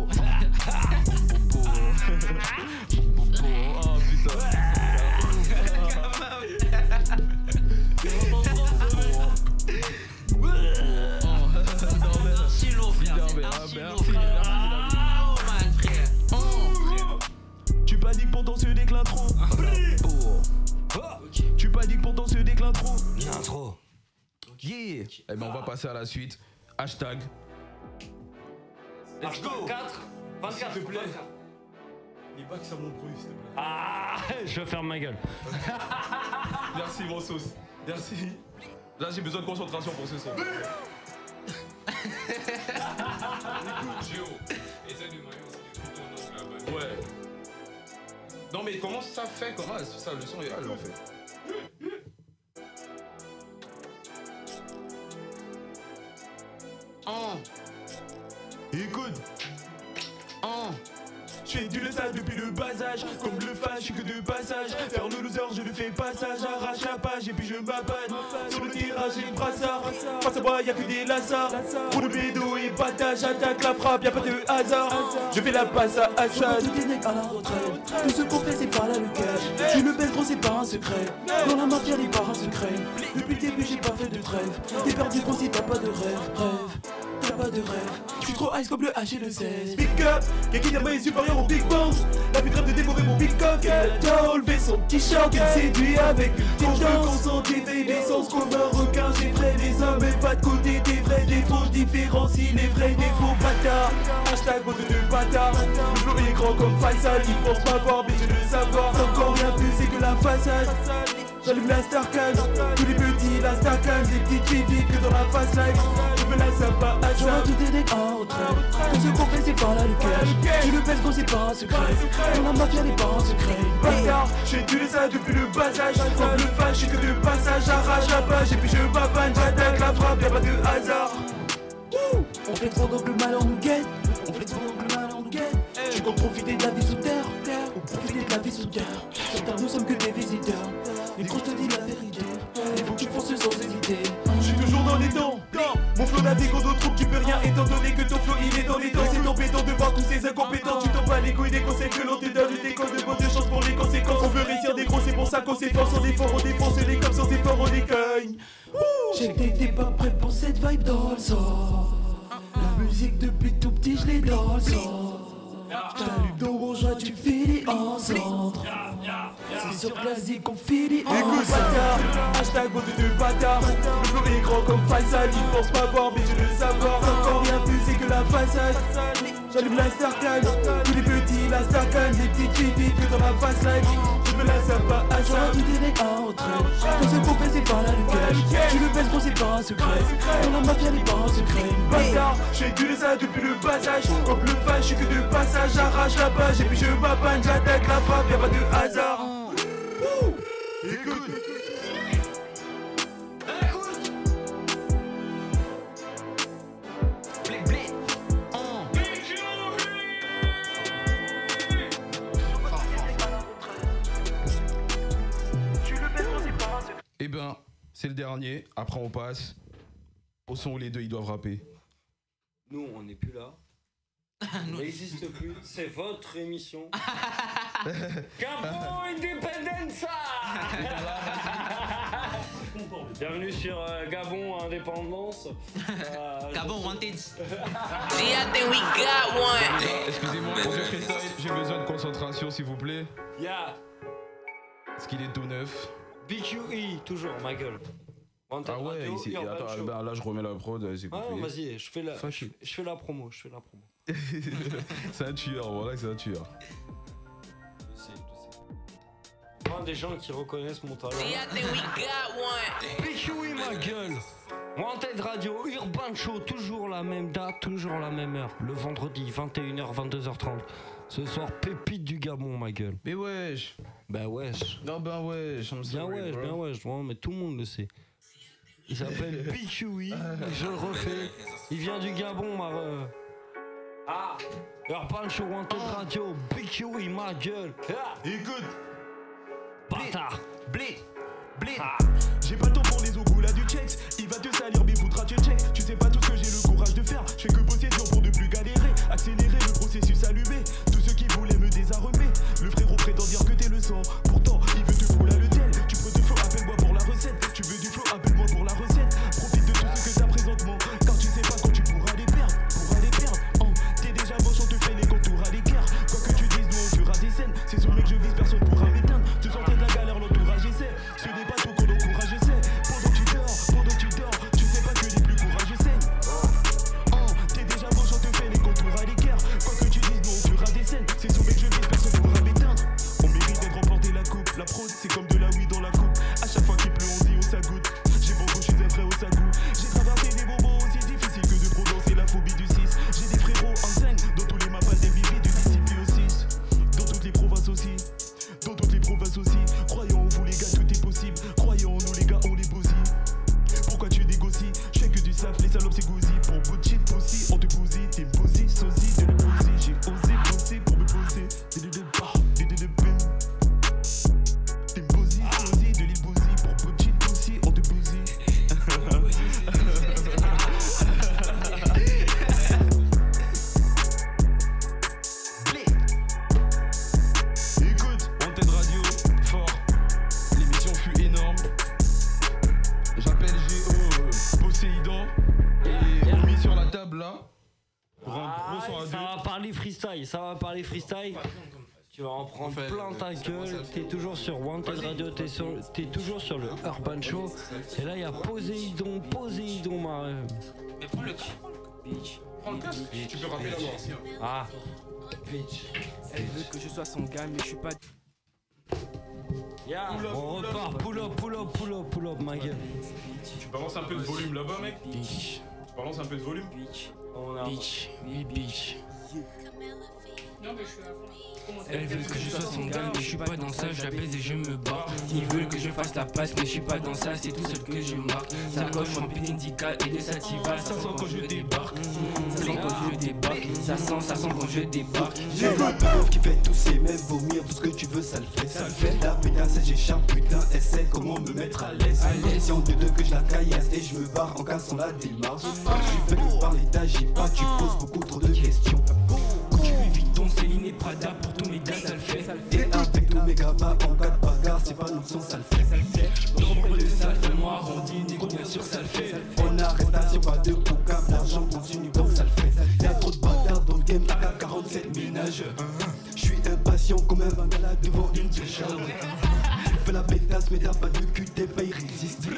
Tu pas dit que pourtant ce déclin trop. Tu pas dit que pourtant ce déclin trop. L'intro. Yeah. Eh ben on va passer à la suite. Hashtag. Let's go. 24, s'il te plaît. Dis pas que ça m'embrouille, s'il te plaît. Ah, je ferme ma gueule. Merci, mon sauce. Merci. Là, j'ai besoin de concentration pour ce son. Géo, essaie de mailler aussi là-bas. Ouais. Non, mais comment ça fait? Comment ça, le son est là, en fait. Écoute. Je fais du laissage depuis le bas âge. Comme le fâche, je suis que de passage. Faire le loser, je le fais passage. Arrache la page et puis je m'abonne. Sur le tirage, j'ai le brassard. Face à moi, y'a que des lazars. Pour le bédo et patate, j'attaque la frappe, y'a pas de hasard. Je fais la passe à Assad. Tous les mecs à la retraite. Tout ce qu'on fait, c'est pas là le cash. Je suis le bel gros, c'est pas un secret. Dans la mafia, les pas un secret. Depuis le début, j'ai pas fait de trêve. T'es perdu gros si t'as pas de rêve. T'as pas de rêve. Je suis trop ice comme le H et le 16. Big up, y'a qui est supérieur au Big Bang. La plus grave de dévorer mon Big Cock. Elle a enlevé son t-shirt, elle séduit avec une petite danse. Quand je me concentre, j'éveille l'essence comme un requin. J'effraie les hommes et pas de côté des vrais défauts. Je différencie les vrais défauts, bâtards. Hashtag mode de bâtard. Le flow est grand comme Faisal. Ils pensent m'avoir, mais je le savoir. T'as encore rien vu, c'est que la façade. J'allume la Starcade, tous les petits la Starcade. Les petites filles vivent que dans la fast life. Je veux la sympa à J'aurai tout des decks en retraite. Tout ce qu'on fait, c'est pas là le cash. Je le pèse gros, c'est pas un secret. Dans la mafia, les pas un secret. Bâtard, j'ai dû ça depuis le bas âge. Comme le fâche, je suis que de passage. J'arrache la page et puis je babane. J'attaque la frappe, y'a pas de hasard. On fait trop donc le malheur nous guette. On fait trop donc le malheur nous guette. Je compte profiter de la vie sous terre. Ou profiter de la vie sous terre. Sur terre, nous sommes que des visiteurs. Mais quand je te dis la vérité, il faut que tu fonces sans hésiter. Je suis toujours dans les temps. Mon flow navigue en d'autres troupes, tu peux rien étant donné que ton flow il est dans les temps. C'est embêtant de voir tous ces incompétents. Tu t'en bats les couilles des conseils que l'on te donne. Des codes de bonne chance pour les conséquences. On veut réussir des gros, c'est pour ça qu'on s'efforce. Sans effort, on défonce les comme sans effort, on décogne. J'ai que t'étais pas prêt pour cette vibe dans le sort. La musique depuis tout petit, je l'ai dans le sang. J'allume ton bourgeois, tu finis en centre. C'est sur classique qu'on finit en écoute bâtard, hashtag mode de bâtard. Le flow est grand comme Faisal. Ils pensent m'avoir, mais je le savoir. T'as encore rien vu, c'est que la façade. J'allume la Starcade, tous les petits la Starcade. Les petites filles vivent que dans la fast life. Je veux la sympa à J'aurai tout des decks en retraite. Tout ce qu'on fait, c'est pas là le cash. Je le pèse gros, c'est pas un secret. Dans la mafia, les pas un secret. Bâtard, j'ai dû ça depuis le passage. Comme le fâche, je suis que de passage. J'arrache la page et puis je m'abonne. J'attaque la frappe, y'a pas de hasard. Écoute. Eh ben, c'est le dernier. Après, on passe au son où les deux ils doivent rapper. Nous, on n'est plus là. On n'existe plus. C'est votre émission. Gabon Independence. Bienvenue sur Gabon Indépendance. Gabon Wanted. Excusez-moi pour ce freestyle, j'ai besoin de concentration s'il vous plaît. Yeah. Parce qu'il est tout neuf. BQE, toujours, ma gueule. Ah ouais, ici. Attends, ben là je remets la prod, c'est coupé. Ah, vas-y, je fais la promo, C'est un tueur, voilà, c'est un tueur. Je sais. Plein des gens qui reconnaissent mon talent. BQE, ma gueule. Wanted Radio, Urban Show, toujours la même date, toujours la même heure. Le vendredi, 21h, 22h30. Ce soir, pépite du Gabon, ma gueule. Mais wesh. Ben wesh. Non, ben wesh. Bien wesh, ouais, mais tout le monde le sait. Il s'appelle BQE, je le refais. Il vient du Gabon, ma Ah, Urban Show, Wanted Radio, BQE, ma gueule. Écoute. Bâtard. Blé. J'ai pas le temps pour les ogoulas du checks. Il va te salir, mais voudra te check. Tu sais pas tout ce que j'ai le courage de faire. Je fais que bosser dur pour ne plus galérer. Accélérer le processus allumé. Tous ceux qui voulaient me désarmer. Le frérot prétend dire que t'es le sang. Pourtant, il veut te fouler le tel. Tu prends du flow, appelle-moi pour la recette. Tu veux du flow, appelle-moi pour la recette. Profite de tout ce que t'as présentement. Car tu sais pas quand tu pourras les perdre. T'es déjà moche, on te fait les contours à l'équerre. Quoi que tu dises, nous on fera des scènes. C'est sur le mec que je vise, personne pourra m'éteindre. Tu sentais de la galère, l'entourage essaie. Ce n'est pas tout qu'on encourage, essaie. Pendant que tu dors, tu sais pas que les plus courageux saignent. T'es déjà moche, on te fait les contours à l'équerre. parler freestyle. Ça va parler freestyle. Tu vas en prendre plein ta gueule. T'es toujours sur Wanted Radio, t'es toujours sur le Urban Show. Et là, il y a Poséidon, ma. Mais prends le Bitch. Prends le casque. Tu peux rappeler là-bas. Ah. Bitch. Elle veut que je sois son gars, mais je suis pas. Yeah, on repart. Pull up, ma gueule. Tu balances un peu de volume là-bas, mec. Tu balances un peu de volume. Bitch. Non, mais je suis à fond. Elle veut que je sois son gars, mais je suis pas dans ça, je la baise et je me bats. Ils veulent que je fasse la passe, mais je suis pas dans ça, c'est tout seul que je marque. Ça coche remplie d'Indica et de Sativa, ça sent quand je débarque. Ça sent quand je débarque, ça sent quand je débarque. J'ai une meuf qui fait tousser, même vomir, tout ce que tu veux, ça le fait. La pétasse, j'échappe, putain, elle sait comment me mettre à l'aise. Si on te deux que je la caillasse et je me barre en cassant la démarche. Je suis fait que parler d'agis pas, tu poses beaucoup trop de questions. Louis Vuitton, Céline et Prada, pour tous mes gars ça le fait. Et avec tous mes gars en cas de bagarre, c'est pas notre son, ça le fait. Dans le sale, fais-moi arrondi, négro, bien sûr ça le fait. En arrestation, pas de boucap, l'argent continue donc ça le fait. Y'a trop de bâtards dans le game, AK-47 ménage. Je suis impatient comme un vandala devant une pêche. Fais la pétasse, mais t'as pas de cul, t'es pas irrésistible.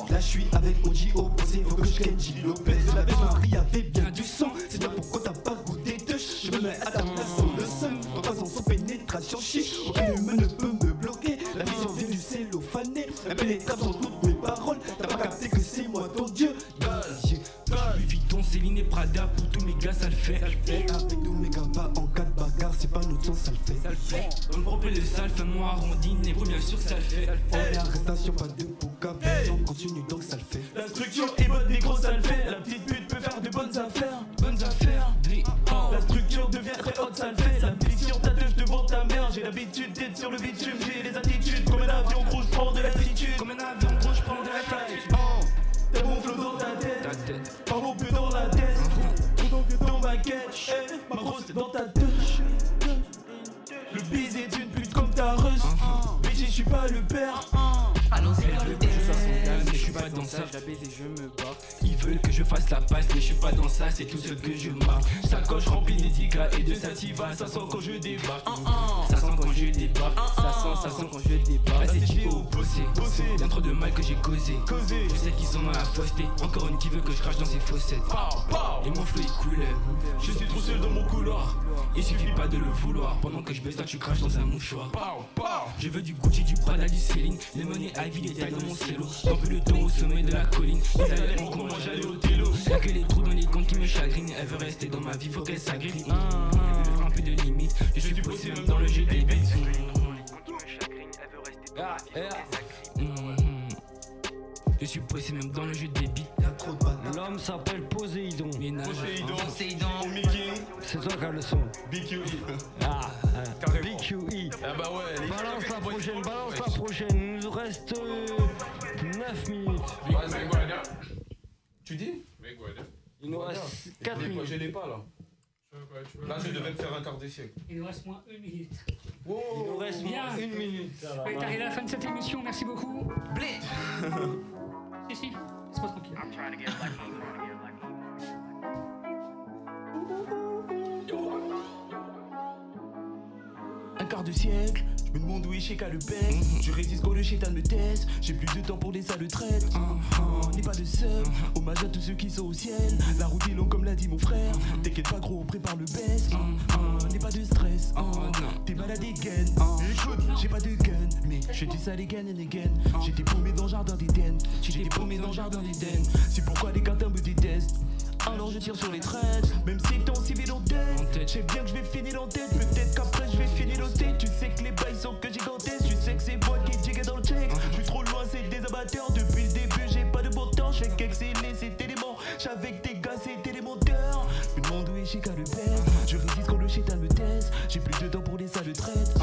Là je suis avec mon J opposé, faut que je Kenji Lopez. La belle Marie avait bien du sang, c'est bien pourquoi t'as pas goûté de je me mets à ta place sans le seum, en passant sans pénétration chic. Aucun humain ne peut me bloquer, la vision vient du cellophané. Impénétrable sont toutes mes paroles, t'as pas capté que c'est moi ton dieu. Louis Vuitton, Céline et Prada, pour tous mes gars ça le fait. Avec tous mes gars va en cas de bagarre, c'est pas notre son, ça le fait. On me propose le sale, fais-moi arrondi, négro, bien sûr ça le fait. En arrestation, pas de boucap, l'argent continue donc ça le fait. La structure est bonne, négro, ça le fait. La petite pute peut faire de bonnes affaires. La structure devient très haute, ça le fait. La pique sur ta teuf devant ta mère. J'ai l'habitude d'être sur le bitume, j'ai les attitudes. Comme un avion gros, je prends de l'altitude. Comme un avion gros, je prends de l'altitude. T'as mon flow dans ta tête, pas mon peu dans la tête. Dans ma quête, ma grosse t'es dans ta touche. Le bise est une pute comme ta reuse. Mais je suis pas le père. Elle veut que je sois son gars, mais je suis pas dans ça, je la baise et je me barre. Ils veulent que je fasse la passe, mais je suis pas dans ça, c'est tout seul que je marque. Sacoche remplie d'Indica et de Sativa, ça sent quand je débarque. Ça sent quand je débarque, ça sent quand je débarque. Là c'est Chico bossé, bien trop de mal que j'ai causé. Je sais qu'ils sont dans la fausseté, encore une qui veut que je crache dans ses fossettes. Et mon flow il coule, je suis trop seul dans mon couloir. Il suffit pas de le vouloir, pendant que je baisse toi tu craches dans un mouchoir. Je veux du Gucci, du Prada, du Céline, les monnaies Ivy, les tailles dans mon cello. Tant plus le temps au sommet de la colline, les allées en cours, moi j'allais au télo. Y'a que les trous dans les comptes qui me chagrinent, elle veut rester dans ma vie, faut qu'elle s'agrippe. Elle veut un peu de limite, je suis posé même dans le jeu des beats. Je suis posé même dans le jeu des beats. L'homme s'appelle Poséidon. Poséidon. C'est toi qui as le son. BQE. BQE. Ah bah ouais. Balance la prochaine. Il nous reste 9 minutes. Tu dis? Il nous reste 4 minutes. Je l'ai pas là. Là je devais me faire un quart de siècle. Il nous reste moins 1 minute. Wow, il nous reste bien 1 minute. On est arrivé à la fin de cette émission, merci beaucoup. Bled. Si, laisse-moi tranquille. Un quart de siècle, je me demande où est Sheka le bec. Je résiste quand le chétan me teste. J'ai plus de temps pour des sales traites. N'aie pas de seum, hommage à tous ceux qui sont au ciel. La route est longue comme l'a dit mon frère. T'inquiète pas gros, on prépare le best. N'aie pas de stress, t'es malade again. Écoute, j'ai pas de gun, mais je fais du sale again and again. J'étais paumé dans le jardin d'Éden. C'est pourquoi les gâteaux me détestent. Alors je tire sur les traites, même si t'es en civil en tête. Je sais bien que je vais finir en tête, peut-être qu'après je vais finir au state. Tu sais que les bails sont que gigantesques, tu sais que c'est moi qui jigga dans le check. Je suis trop loin, c'est des amateurs, depuis le début j'ai pas de bon temps. Je fais qu'exceller, c'était des morts, j'avais que des gars, c'était des menteurs. Je me demande où est Sheka le best, je résiste quand le chétan me teste. J'ai plus de temps pour les sales traites,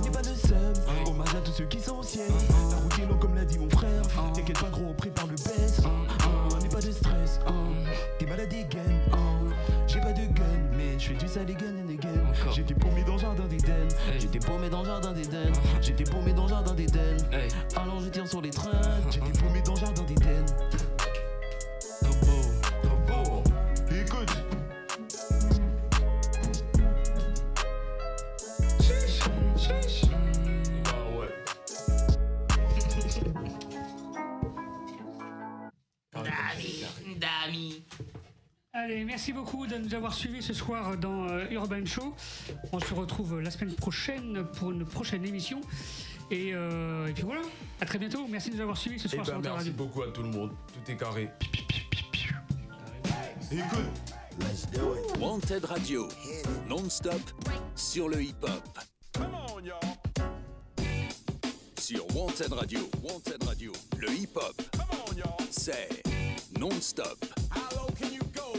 n'aie pas de seum, hommage à tous ceux qui sont au ciel. La route est longue comme l'a dit mon frère, t'inquiète pas gros, on prépare le best. N'aie pas de stress, t'es malade again, j'ai pas de gun, mais je fais du sale again and again. J'étais paumé dans le jardin d'Éden, j'étais paumé dans le jardin d'Éden, j'étais paumé dans le jardin d'Éden. Alors je tire sur les trains, j'étais paumé dans le jardin d'Éden. Écoute, Allez, merci beaucoup de nous avoir suivis ce soir dans Urban Show. On se retrouve la semaine prochaine pour une prochaine émission. Et puis voilà, à très bientôt. Merci de nous avoir suivis ce soir sur Wanted Merci Radio. beaucoup à tout le monde. Tout est carré. Écoute. Wanted Radio, non-stop sur le hip-hop. Sur Wanted Radio, le hip-hop, c'est non-stop. How low can you go?